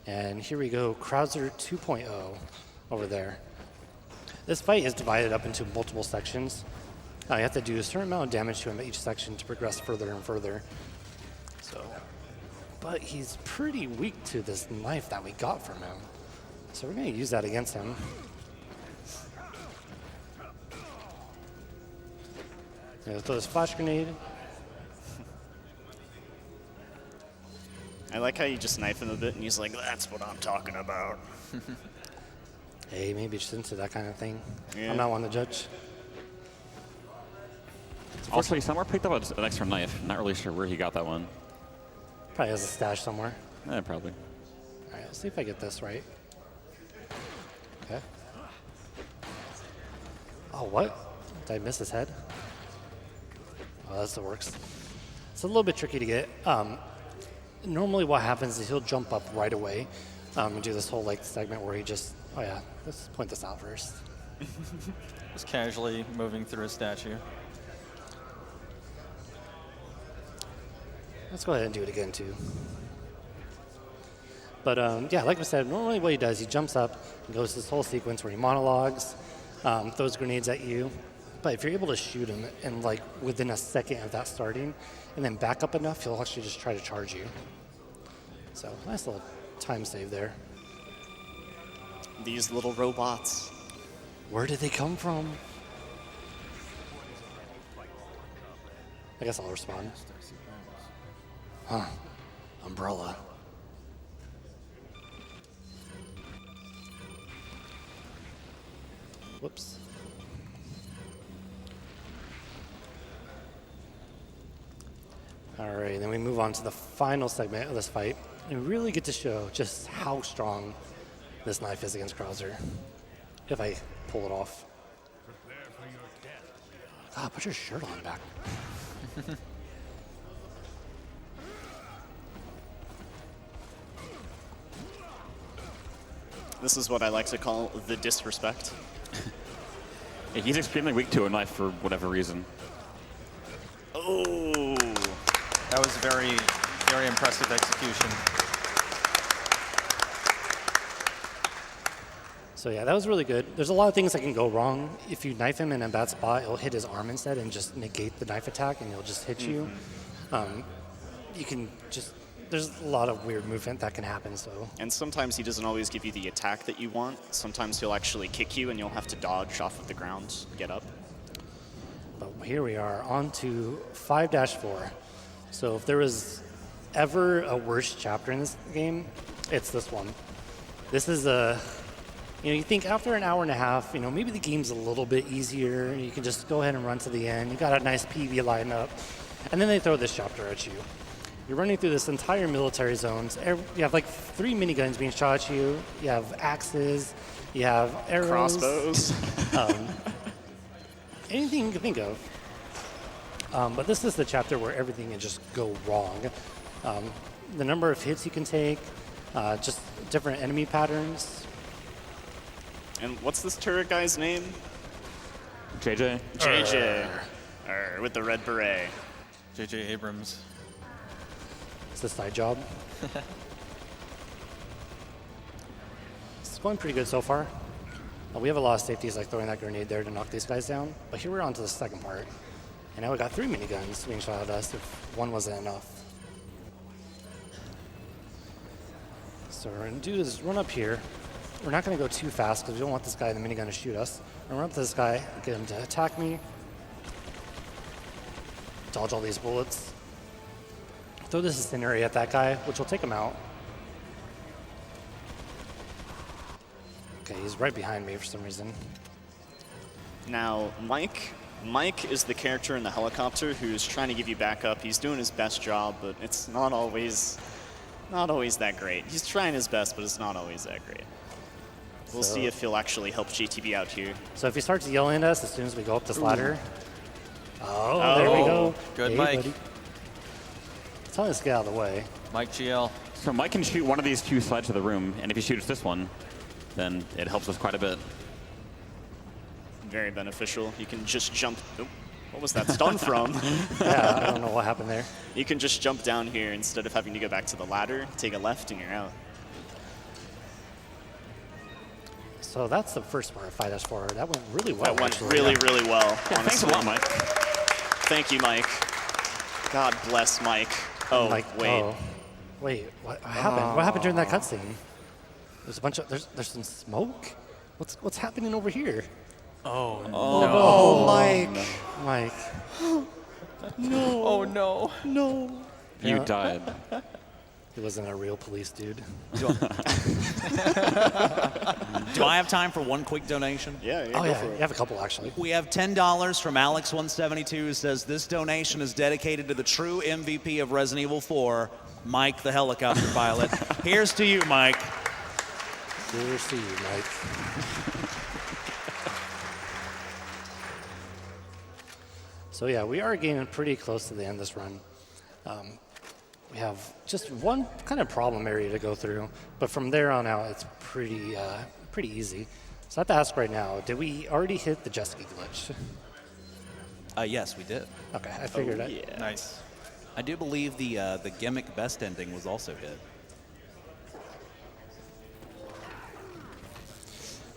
And here we go, Krauser 2.0 over there. This fight is divided up into multiple sections. You have to do a certain amount of damage to him at each section to progress further and further. So, but he's pretty weak to this knife that we got from him. So we're going to use that against him. Throw this flash grenade. I like how you just knife him a bit and he's like, that's what I'm talking about. Hey, maybe just into that kind of thing. Yeah. I'm not one to judge. Also, he somewhere picked up an extra knife. Not really sure where he got that one. Probably has a stash somewhere. Probably. All right, let's see if I get this right. Okay. Oh, what? Did I miss his head? Oh, that's the works. It's a little bit tricky to get. Normally what happens is he'll jump up right away and do this whole like segment where he just, oh yeah, let's point this out first. Just casually moving through a statue. Let's go ahead and do it again too. But yeah, like I said, normally what he does, he jumps up and goes this whole sequence where he monologues, throws grenades at you. But if you're able to shoot him and like within a second of that starting and then back up enough, he'll actually just try to charge you. So nice little time save there. These little robots. Where did they come from? I guess I'll respond. Huh. Umbrella. Whoops. All right, then we move on to the final segment of this fight and really get to show just how strong this knife is against Krauser, if I pull it off. Put your shirt on back. This is what I like to call the disrespect. Yeah, he's extremely weak to a knife for whatever reason. Oh. That was very, very impressive execution. So yeah, that was really good. There's a lot of things that can go wrong. If you knife him in a bad spot, it'll hit his arm instead and just negate the knife attack, and he'll just hit you. You can just, there's a lot of weird movement that can happen, so. And sometimes he doesn't always give you the attack that you want. Sometimes he'll actually kick you and you'll have to dodge off of the ground, get up. But here we are, on to 5-4. So if there was ever a worse chapter in this game, it's this one. This is a, you think after an hour and a half, maybe the game's a little bit easier. You can just go ahead and run to the end. You got a nice PV lineup. And then they throw this chapter at you. You're running through this entire military zones. You have like 3 miniguns being shot at you. You have axes. You have arrows. Crossbows. Anything you can think of. But this is the chapter where everything can just go wrong. The number of hits you can take, just different enemy patterns. And what's this turret guy's name? JJ? JJ. With the red beret. J.J. Abrams. It's a side job. It's going pretty good so far. We have a lot of safeties, like throwing that grenade there to knock these guys down. But here we're on to the second part. And now we got 3 miniguns being shot at us if one wasn't enough. So what we're going to do is run up here. We're not going to go too fast because we don't want this guy in the minigun to shoot us. We're going to run up to this guy, get him to attack me. Dodge all these bullets. Throw this incendiary at that guy, which will take him out. Okay, he's right behind me for some reason. Now, Mike is the character in the helicopter who's trying to give you backup. He's doing his best job, but it's not always that great. He's trying his best, but it's not always that great. We'll see if he'll actually help JTB out here. So if he starts yelling at us as soon as we go up this ladder. Oh, there we go. Good, hey, Mike. Buddy. Tell us to get out of the way. Mike GL. So Mike can shoot one of these 2 sides of the room, and if he shoots this one, then it helps us quite a bit. Very beneficial. You can just jump. Oh, what was that stun from? Yeah, I don't know what happened there. You can just jump down here instead of having to go back to the ladder, take a left, and you're out. So that's the first part of 5-4. That went really well. That went actually. really, really well, Yeah, thanks a honestly. lot, Mike. Thank you, Mike. God bless Mike. Oh, Like, wait. oh. Wait, what happened? What happened during that cutscene? There's a bunch of there's some smoke. What's happening over here? Oh, Mike. Mike. Oh, no. No. You Yeah. died. He wasn't a real police dude. Do I have time for one quick donation? Yeah, Oh go yeah, for you it. have a couple actually. We have $10 from Alex172 who says this donation is dedicated to the true MVP of Resident Evil 4, Mike the helicopter pilot. Here's to you, Mike. Here's to you, Mike. So yeah, we are getting pretty close to the end of this run. We have just one kind of problem area to go through, but from there on out, it's pretty easy. So I have to ask right now, did we already hit the jet ski glitch? Yes, we did. Okay, I figured it. Yeah. Nice. I do believe the gimmick best ending was also hit.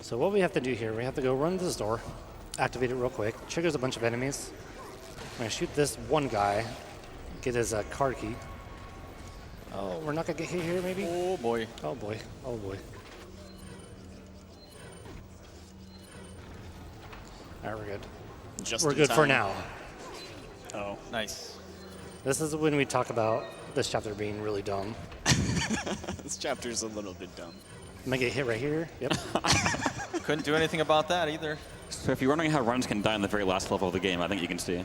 So what we have to do here, we have to go run to this door, activate it real quick, triggers a bunch of enemies. I'm gonna shoot this one guy, get his card key. Oh, we're not gonna get hit here maybe? Oh, boy. Oh boy, oh boy. All right, we're good. Just We're in good for time. now. Oh. Nice. This is when we talk about this chapter being really dumb. This chapter's a little bit dumb. I'm gonna get hit right here. Yep. Couldn't do anything about that either. So if you're wondering how runs can die in the very last level of the game, I think you can see.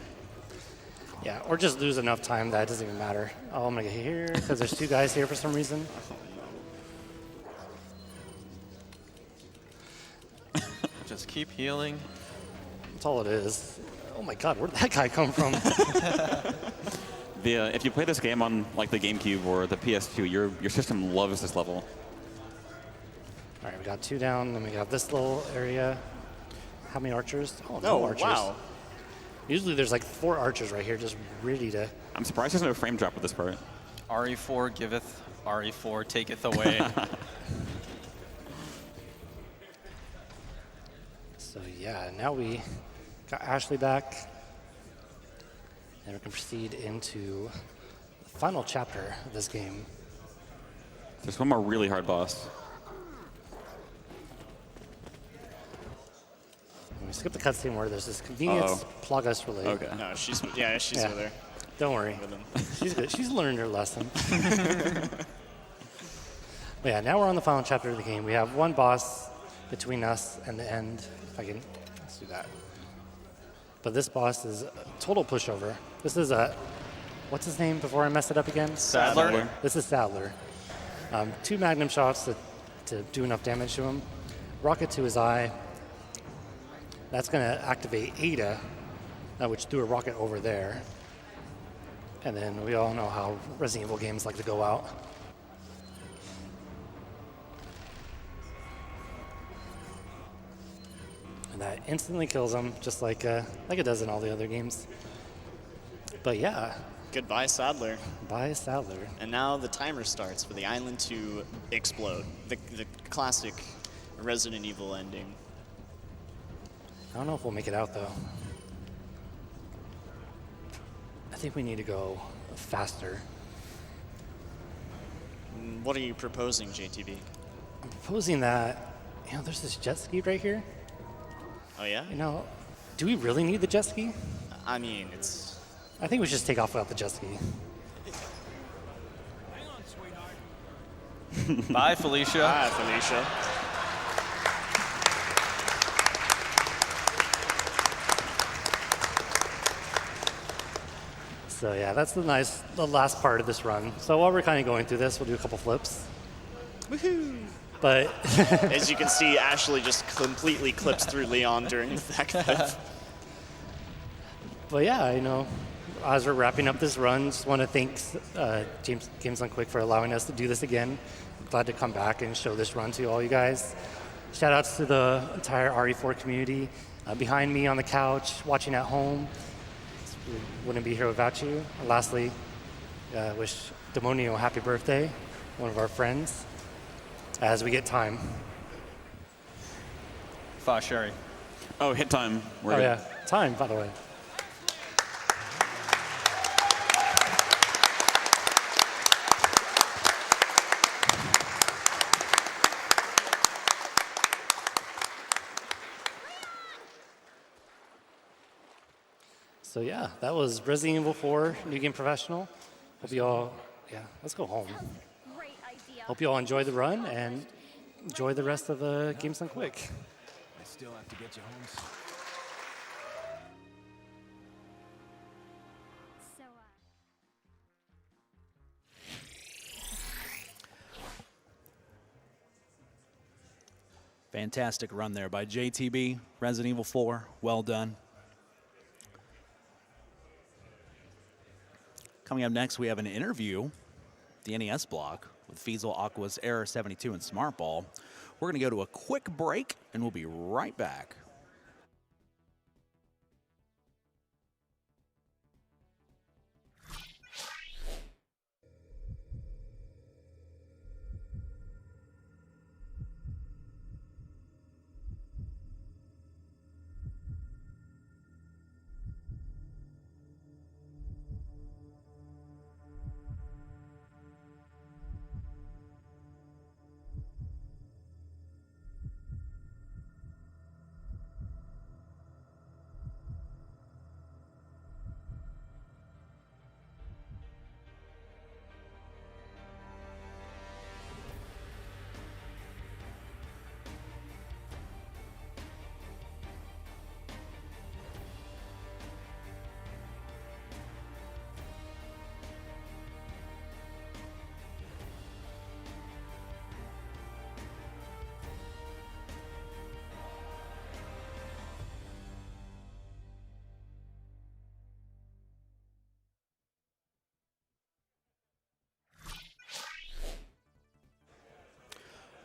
Yeah, or just lose enough time that it doesn't even matter. Oh, I'm gonna get hit here because there's 2 guys here for some reason. Just keep healing. That's all it is. Oh my God, where'd that guy come from? If you play this game on like the GameCube or the PS2, your system loves this level. All right, we got 2 down, then we got this little area. How many archers? Oh, Oh, no archers. wow. Usually there's like 4 archers right here just ready to... I'm surprised there's no frame drop with this part. RE4 giveth, RE4 taketh away. So yeah, now we got Ashley back. And we can proceed into the final chapter of this game. There's one more really hard boss. And we skip the cutscene where there's this convenience Plagas relay. Okay. No, she's with her. Don't worry. With him. She's good. She's learned her lesson. But yeah, now we're on the final chapter of the game. We have one boss between us and the end. If I can, let's do that. But this boss is a total pushover. This is a, what's his name before I mess it up again? Sadler. This is Sadler. 2 magnum shots to do enough damage to him. Rocket to his eye. That's going to activate Ada, which threw a rocket over there. And then we all know how Resident Evil games like to go out. And that instantly kills him, just like it does in all the other games. But yeah, Goodbye, Sadler. bye Sadler. And now the timer starts for the island to explode. The classic Resident Evil ending. I don't know if we'll make it out though. I think we need to go faster. What are you proposing, JTB? I'm proposing that, there's this jet ski right here. Oh, yeah? Do we really need the jet ski? I mean, it's... I think we should just take off without the jet ski. Bye, Felicia. Bye, Felicia. So yeah, that's the last part of this run. So while we're kind of going through this, we'll do a couple flips. Woohoo! But As you can see, Ashley just completely clips through Leon during the backflip. But yeah, as we're wrapping up this run, just want to thank Games on Quick for allowing us to do this again. Glad to come back and show this run to all you guys. Shout outs to the entire RE4 community. Behind me on the couch, watching at home. We wouldn't be here without you. And lastly, wish Demonio a happy birthday, one of our friends, as we get time. Fa Sherry. Oh, hit time. We're Oh good. yeah, time, by the way. So yeah, that was Resident Evil 4 New Game Professional. Hope you all, let's go home. Great idea. Hope you all enjoy the run and enjoy the rest of the Games Done Quick. I still have to get you home. So, Fantastic run there by JTB, Resident Evil 4. Well done. Coming up next, we have an interview, the NES block, with Feasel, Aqua's Error 72, and Smartball. We're going to go to a quick break, and we'll be right back.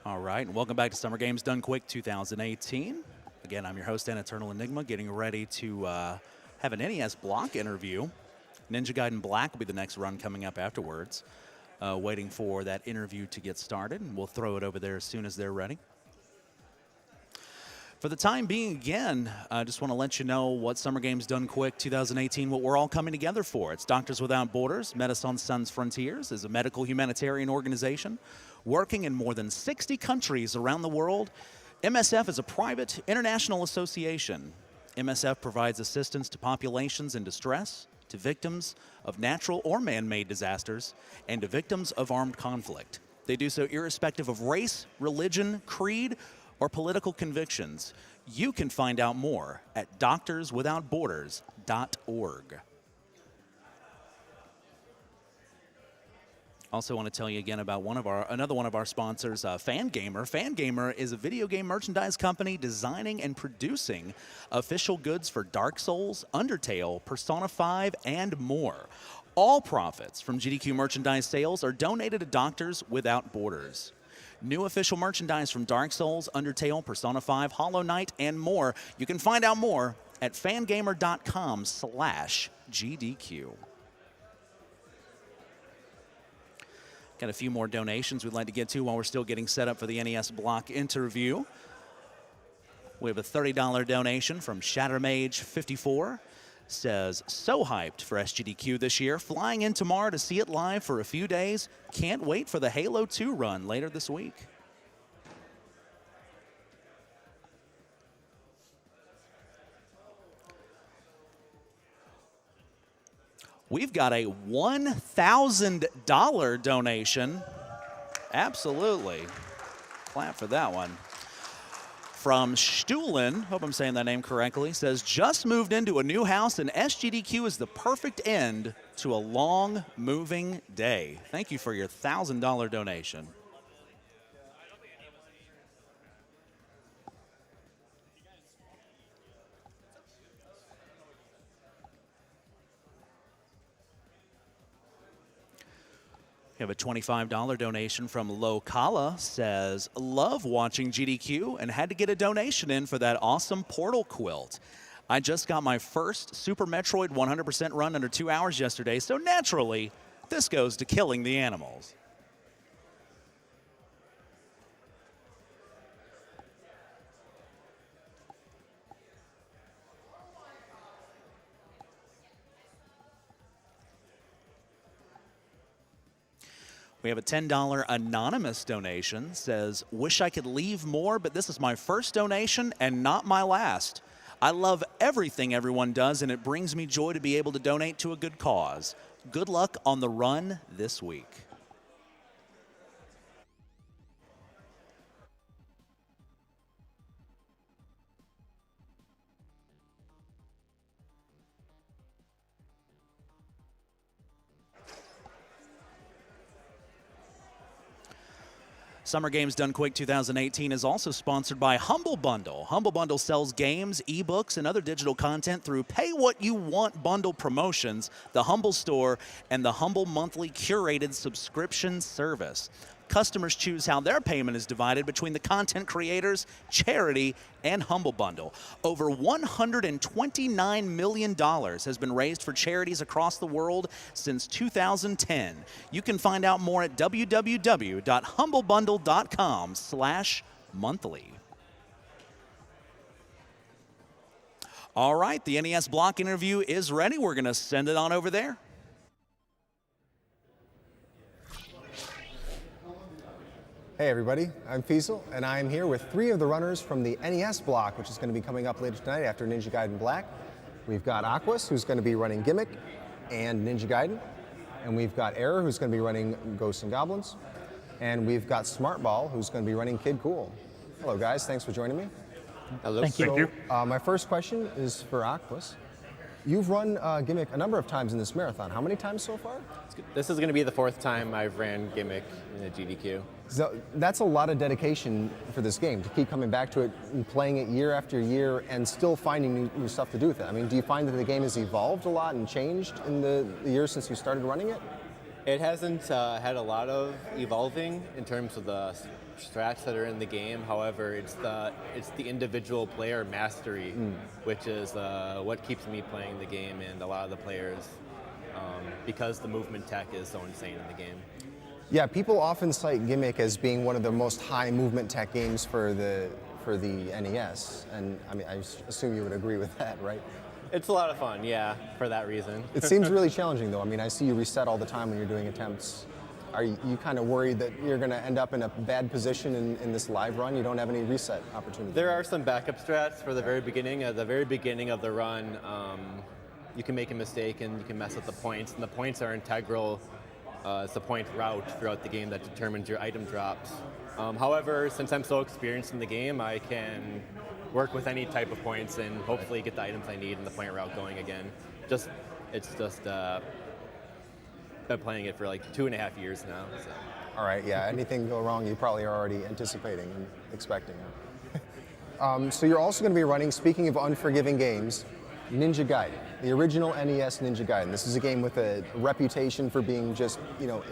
All right, and welcome back to Summer Games Done Quick 2018. Again, I'm your host and Eternal Enigma, getting ready to have an NES block interview. Ninja Gaiden Black will be the next run coming up afterwards. Waiting for that interview to get started, and we'll throw it over there as soon as they're ready. For the time being, again, I just want to let you know what Summer Games Done Quick 2018, what we're all coming together for. It's Doctors Without Borders, Medicine Sans Frontiers is a medical humanitarian organization working in more than 60 countries around the world. MSF is a private international association. MSF provides assistance to populations in distress, to victims of natural or man-made disasters, and to victims of armed conflict. They do so irrespective of race, religion, creed, or political convictions. You can find out more at doctorswithoutborders.org. Also want to tell you again about another one of our sponsors, Fangamer. Fangamer is a video game merchandise company designing and producing official goods for Dark Souls, Undertale, Persona 5, and more. All profits from GDQ merchandise sales are donated to Doctors Without Borders. New official merchandise from Dark Souls, Undertale, Persona 5, Hollow Knight, and more. You can find out more at fangamer.com/GDQ. Got a few more donations we'd like to get to while we're still getting set up for the NES block interview. We have a $30 donation from Shattermage54. Says, so hyped for SGDQ this year. Flying in tomorrow to see it live for a few days. Can't wait for the Halo 2 run later this week. We've got a $1,000 donation. Absolutely. Clap for that one. From Stuhlen, hope I'm saying that name correctly, says, just moved into a new house and SGDQ is the perfect end to a long moving day. Thank you for your $1,000 donation. We have a $25 donation from Lokala, says, love watching GDQ and had to get a donation in for that awesome Portal quilt. I just got my first Super Metroid 100% run under 2 hours yesterday, so naturally, this goes to killing the animals. We have a $10 anonymous donation. Says, wish I could leave more, but this is my first donation and not my last. I love everything everyone does, and it brings me joy to be able to donate to a good cause. Good luck on the run this week. Summer Games Done Quick 2018 is also sponsored by Humble Bundle. Humble Bundle sells games, ebooks, and other digital content through Pay What You Want bundle promotions, the Humble Store, and the Humble Monthly Curated Subscription Service. Customers choose how their payment is divided between the content creators, charity, and Humble Bundle. Over $129 million has been raised for charities across the world since 2010. You can find out more at www.humblebundle.com/monthly. All right, the NES block interview is ready. We're going to send it on over there. Hey everybody, I'm Fiesel, and I'm here with 3 of the runners from the NES block, which is going to be coming up later tonight after Ninja Gaiden Black. We've got Aquas, who's going to be running Gimmick and Ninja Gaiden, and we've got Error, who's going to be running Ghosts and Goblins, and we've got Smartball, who's going to be running Kid Cool. Hello guys, thanks for joining me. Hello. Thank you. My first question is for Aquas. You've run Gimmick a number of times in this marathon. How many times so far? This is going to be the 4th time I've ran Gimmick in a GDQ. So that's a lot of dedication for this game, to keep coming back to it and playing it year after year and still finding new stuff to do with it. I mean, do you find that the game has evolved a lot and changed in the years since you started running it? It hasn't had a lot of evolving in terms of the strats that are in the game. However, it's the individual player mastery, which is what keeps me playing the game and a lot of the players, because the movement tech is so insane in the game. Yeah, people often cite Gimmick as being one of the most high movement tech games for the NES, and I mean, I assume you would agree with that, right? It's a lot of fun, yeah, for that reason. It seems really challenging, though. I mean, I see you reset all the time when you're doing attempts. Are you kind of worried that you're going to end up in a bad position in this live run? You don't have any reset opportunities? There are some backup strats for the very beginning. At the very beginning of the run, you can make a mistake and you can mess up the points, and the points are integral. It's the point route throughout the game that determines your item drops. However, since I'm so experienced in the game, I can work with any type of points and hopefully get the items I need and the point route going again. Been playing it for like 2.5 years now. So. All right, yeah. Anything go wrong, you probably are already anticipating and expecting. So you're also going to be running, speaking of unforgiving games, Ninja Gaiden, the original NES Ninja Gaiden. This is a game with a reputation for being just,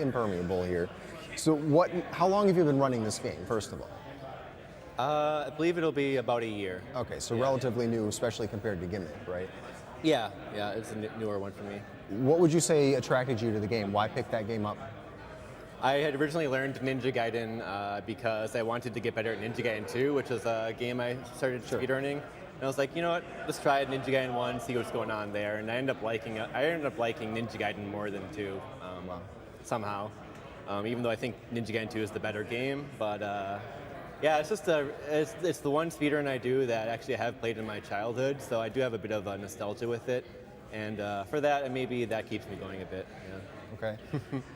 impermeable here. So how long have you been running this game, first of all? I believe it'll be about a year. Okay, so relatively new, especially compared to Gimmick, right? Yeah, it's a newer one for me. What would you say attracted you to the game? Why pick that game up? I had originally learned Ninja Gaiden because I wanted to get better at Ninja Gaiden 2, which is a game I started speedrunning. And I was like, you know what, let's try Ninja Gaiden 1, see what's going on there. And I ended up liking Ninja Gaiden more than 2 somehow. Even though I think Ninja Gaiden 2 is the better game, but yeah, it's just it's the one speedrun I do that actually I have played in my childhood, so I do have a bit of a nostalgia with it, and for that, maybe that keeps me going a bit. Yeah. Okay.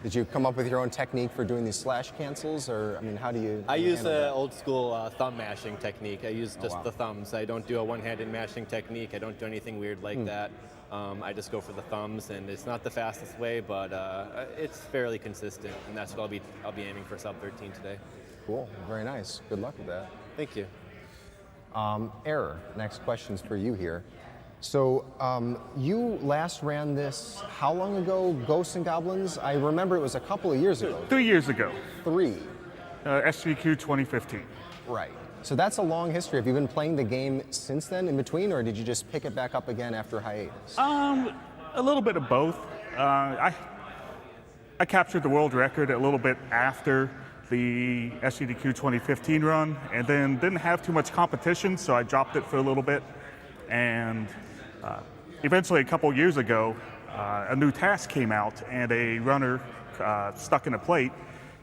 Did you come up with your own technique for doing these slash cancels, or I mean, how do you? I use an old school thumb mashing technique. I use just the thumbs. I don't do a one-handed mashing technique. I don't do anything weird like that. I just go for the thumbs, and it's not the fastest way, but it's fairly consistent, and that's what I'll be aiming for sub 13 today. Cool. Very nice. Good luck with that. Thank you. Error. Next question's for you here. So you last ran this how long ago? Ghosts and Goblins? I remember it was a couple of years ago. 3 years ago. 3. SGDQ 2015. Right. So that's a long history. Have you been playing the game since then, in between, or did you just pick it back up again after hiatus? A little bit of both. I captured the world record a little bit after the SGDQ 2015 run, and then didn't have too much competition, so I dropped it for a little bit. And eventually, a couple years ago, a new task came out, and a runner stuck in a plate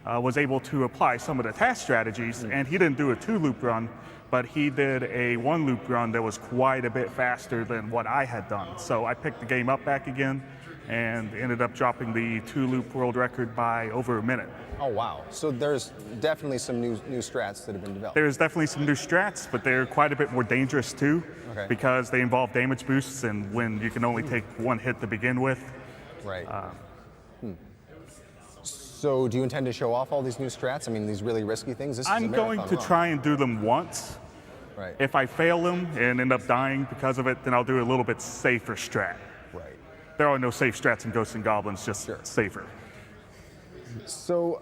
was able to apply some of the task strategies, and he didn't do a 2-loop run, but he did a 1-loop run that was quite a bit faster than what I had done. So I picked the game up back again and ended up dropping the 2-loop world record by over a minute. Oh, wow. So there's definitely some new strats that have been developed. There's definitely some new strats, but they're quite a bit more dangerous too, because they involve damage boosts, and when you can only take one hit to begin with. Right. So do you intend to show off all these new strats? I mean, these really risky things? This is I'm going to try and do them once. Right. If I fail them and end up dying because of it, then I'll do a little bit safer strat. Right. There are no safe strats in Ghosts and Goblins, just safer. So,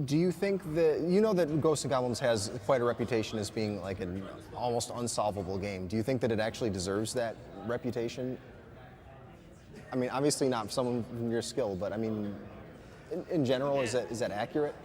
do you think that, that Ghosts and Goblins has quite a reputation as being like an almost unsolvable game. Do you think that it actually deserves that reputation? I mean, obviously not someone from your skill, but I mean, in general, is that accurate?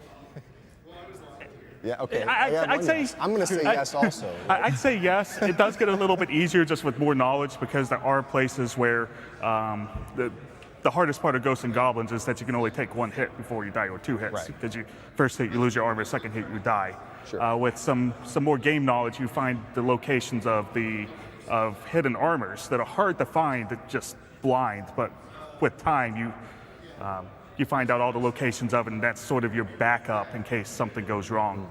Yeah, okay. I'd say, I'm going to say yes also. I'd say yes. It does get a little bit easier just with more knowledge, because there are places where the hardest part of Ghosts and Goblins is that you can only take one hit before you die, or 2 hits. Because you first hit, you lose your armor, second hit, you die. Sure. With some more game knowledge, you find the locations of hidden armors that are hard to find just blind, but with time you find out all the locations of it, and that's sort of your backup in case something goes wrong.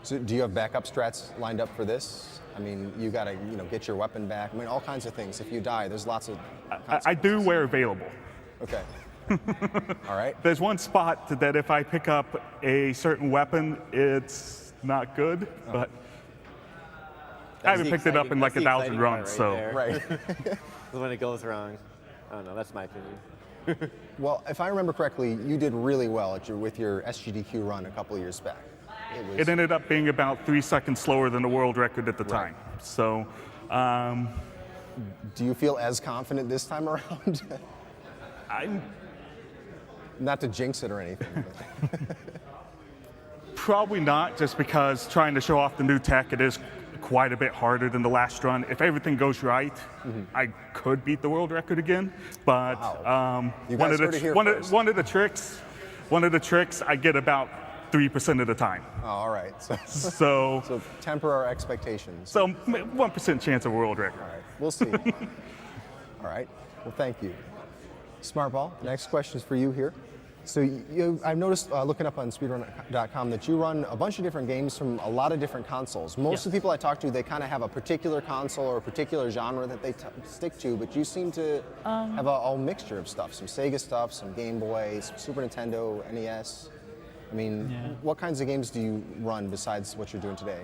So do you have backup strats lined up for this? I mean, you got to get your weapon back. I mean, all kinds of things. If you die, there's lots of I do where available. Okay. All right. There's one spot that if I pick up a certain weapon, it's not good, but I haven't picked it up in like 1,000 runs, so. Right. When it goes wrong. I don't know, that's my opinion. Well, if I remember correctly, you did really well with your SGDQ run a couple of years back. It ended up being about 3 seconds slower than the world record at the Right. time. So, Do you feel as confident this time around? I'm Not to jinx it or anything. But probably not, just because trying to show off the new tech, it is quite a bit harder than the last run. If everything goes right, I could beat the world record again. But Wow. You guys heard it here first. one of the tricks, I get about 3% of the time. Oh, all right. So So temper our expectations. so 1% chance of world record. All right, we'll see. All right, well, thank you. Smartball, next question is for you here. So I've noticed looking up on speedrun.com that you run a bunch of different games from a lot of different consoles. Most of the people I talk to, they kind of have a particular console or a particular genre that they stick to, but you seem to have a mixture of stuff, some Sega stuff, some Game Boy, some Super Nintendo, NES. I mean, what kinds of games do you run besides what you're doing today?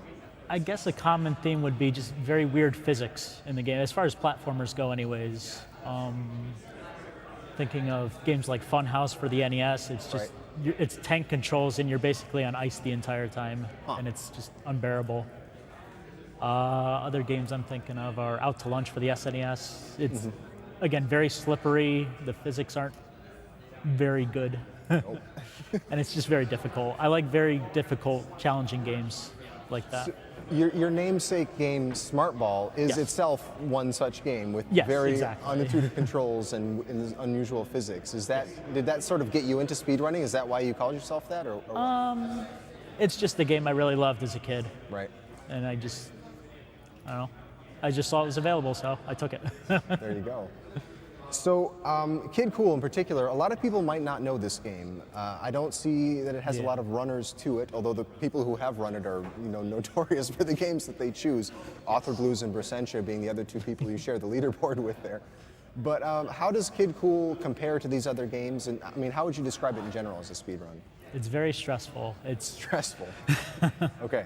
I guess a common theme would be just very weird physics in the game, as far as platformers go anyways. Thinking of games like Funhouse for the NES, it's just, it's tank controls and you're basically on ice the entire time, and it's just unbearable. Other games I'm thinking of are Out to Lunch for the SNES. It's, again, very slippery, the physics aren't very good, and it's just very difficult. I like very difficult, challenging games like that. So your namesake game, Smartball, is itself one such game with very unintuitive controls and unusual physics. Did that sort of get you into speedrunning? Is that why you called yourself that? Or It's just a game I really loved as a kid. Right. And I don't know. I just saw it was available, so I took it. There you go. So, Kid Cool in particular, a lot of people might not know this game. I don't see that it has a lot of runners to it, although the people who have run it are, notorious for the games that they choose. Author Blues and Brsentia being the other two people you share the leaderboard with there. But how does Kid Cool compare to these other games? And I mean, how would you describe it in general as a speedrun? It's very stressful. It's stressful. Okay.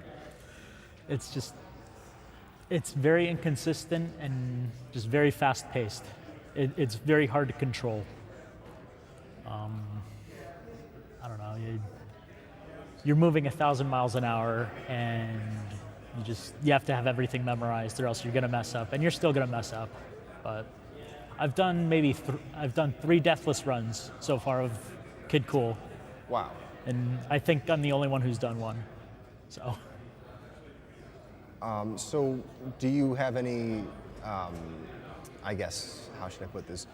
It's very inconsistent and just very fast-paced. It's very hard to control. I don't know. You're moving 1,000 miles an hour, and you have to have everything memorized, or else you're gonna mess up, and you're still gonna mess up. But I've done I've done 3 deathless runs so far of Kid Cool. Wow. And I think I'm the only one who's done one. So. So do you have any? I guess, how should I put this?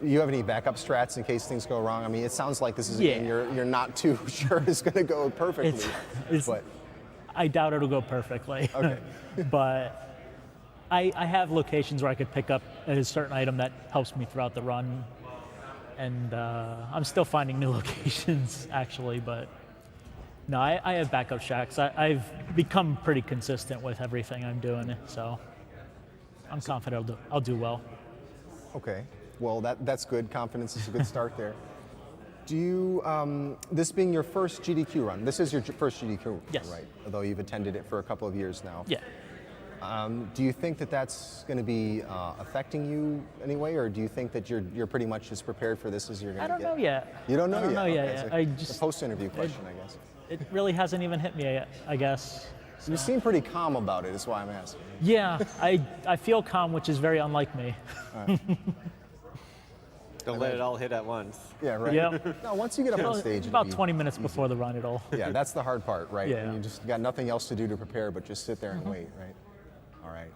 Do you have any backup strats in case things go wrong? I mean, it sounds like this is a game you're not too sure is going to go perfectly. But I doubt it'll go perfectly. Okay. But I have locations where I could pick up a certain item that helps me throughout the run. And I'm still finding new locations, actually. But no, I have backup strats. I've become pretty consistent with everything I'm doing, so I'm confident I'll do well. Okay, well that's good. Confidence is a good start there. Do you, this being your first GDQ run, this is your first GDQ run, right? Although you've attended it for a couple of years now. Yeah. Do you think that that's going to be affecting you anyway, or do you think that you're pretty much as prepared for this as you're going to get? I don't know yet. You don't know yet? I don't know yet. Okay, so I just a post-interview question, I guess. It really hasn't even hit me yet, I guess. So. You seem pretty calm about it, is why I'm asking. Yeah, I feel calm, which is very unlike me. Don't let it all hit at once. Yeah, right. Yep. No, once you get up on stage, about 20 minutes before the run, it'll. Yeah, that's the hard part, right? Yeah. And you just got nothing else to do to prepare, but just sit there and wait, right? All right.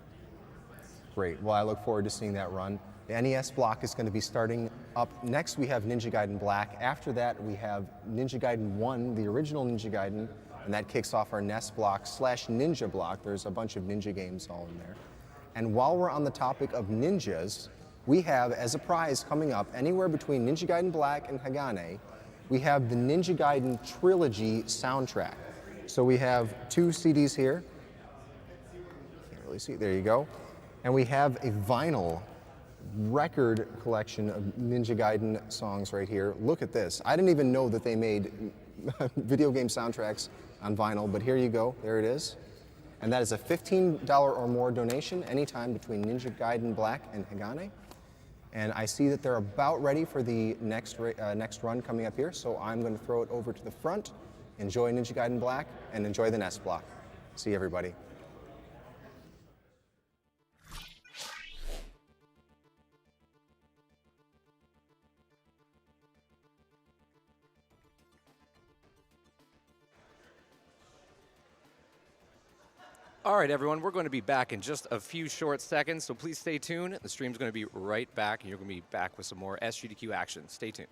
Great. Well, I look forward to seeing that run. The NES block is going to be starting up. Next, we have Ninja Gaiden Black. After that, we have Ninja Gaiden 1, the original Ninja Gaiden, and that kicks off our NES block / Ninja block. There's a bunch of Ninja games all in there. And while we're on the topic of ninjas, we have, as a prize coming up, anywhere between Ninja Gaiden Black and Hagane, we have the Ninja Gaiden Trilogy soundtrack. So we have 2 CDs here. Can't really see, there you go. And we have a vinyl record collection of Ninja Gaiden songs right here. Look at this. I didn't even know that they made video game soundtracks on vinyl, but here you go. There it is. And that is a $15 or more donation anytime between Ninja Gaiden Black and Hagane. And I see that they're about ready for the next run coming up here, so I'm going to throw it over to the front. Enjoy Ninja Gaiden Black, and enjoy the nest block. See everybody. All right, everyone, we're going to be back in just a few short seconds, so please stay tuned. The stream's going to be right back, and you're going to be back with some more SGDQ action. Stay tuned.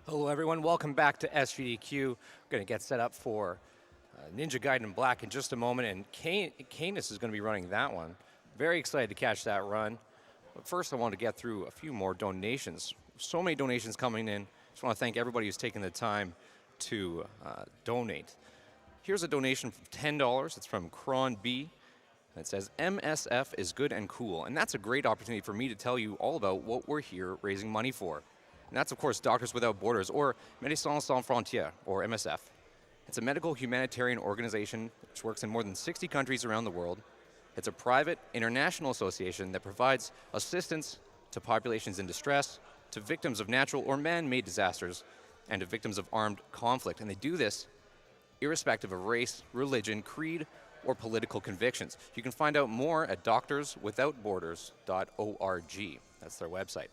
Hello, everyone. Welcome back to SGDQ. We're going to get set up for Ninja Gaiden Black in just a moment, and Canis is going to be running that one. Very excited to catch that run. But first, I want to get through a few more donations. So many donations coming in. Just want to thank everybody who's taken the time to donate. Here's a donation for $10. It's from Kron B. It says, MSF is good and cool. And that's a great opportunity for me to tell you all about what we're here raising money for. And that's, of course, Doctors Without Borders, or Médecins Sans Frontières, or MSF. It's a medical humanitarian organization which works in more than 60 countries around the world. It's a private, international association that provides assistance to populations in distress, to victims of natural or man-made disasters, and to victims of armed conflict. And they do this irrespective of race, religion, creed, or political convictions. You can find out more at doctorswithoutborders.org. That's their website.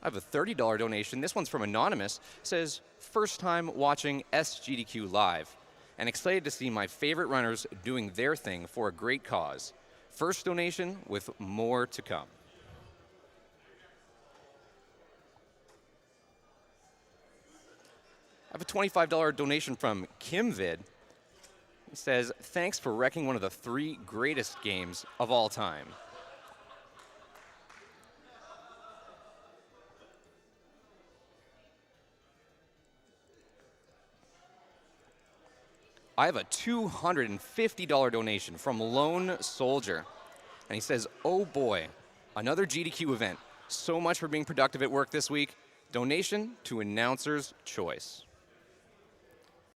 I have a $30 donation. This one's from Anonymous. It says, first time watching SGDQ live and excited to see my favorite runners doing their thing for a great cause. First donation with more to come. I have a $25 donation from KimVid. He says, thanks for wrecking one of the 3 greatest games of all time. I have a $250 donation from Lone Soldier. And he says, oh boy, another GDQ event. So much for being productive at work this week. Donation to Announcer's Choice.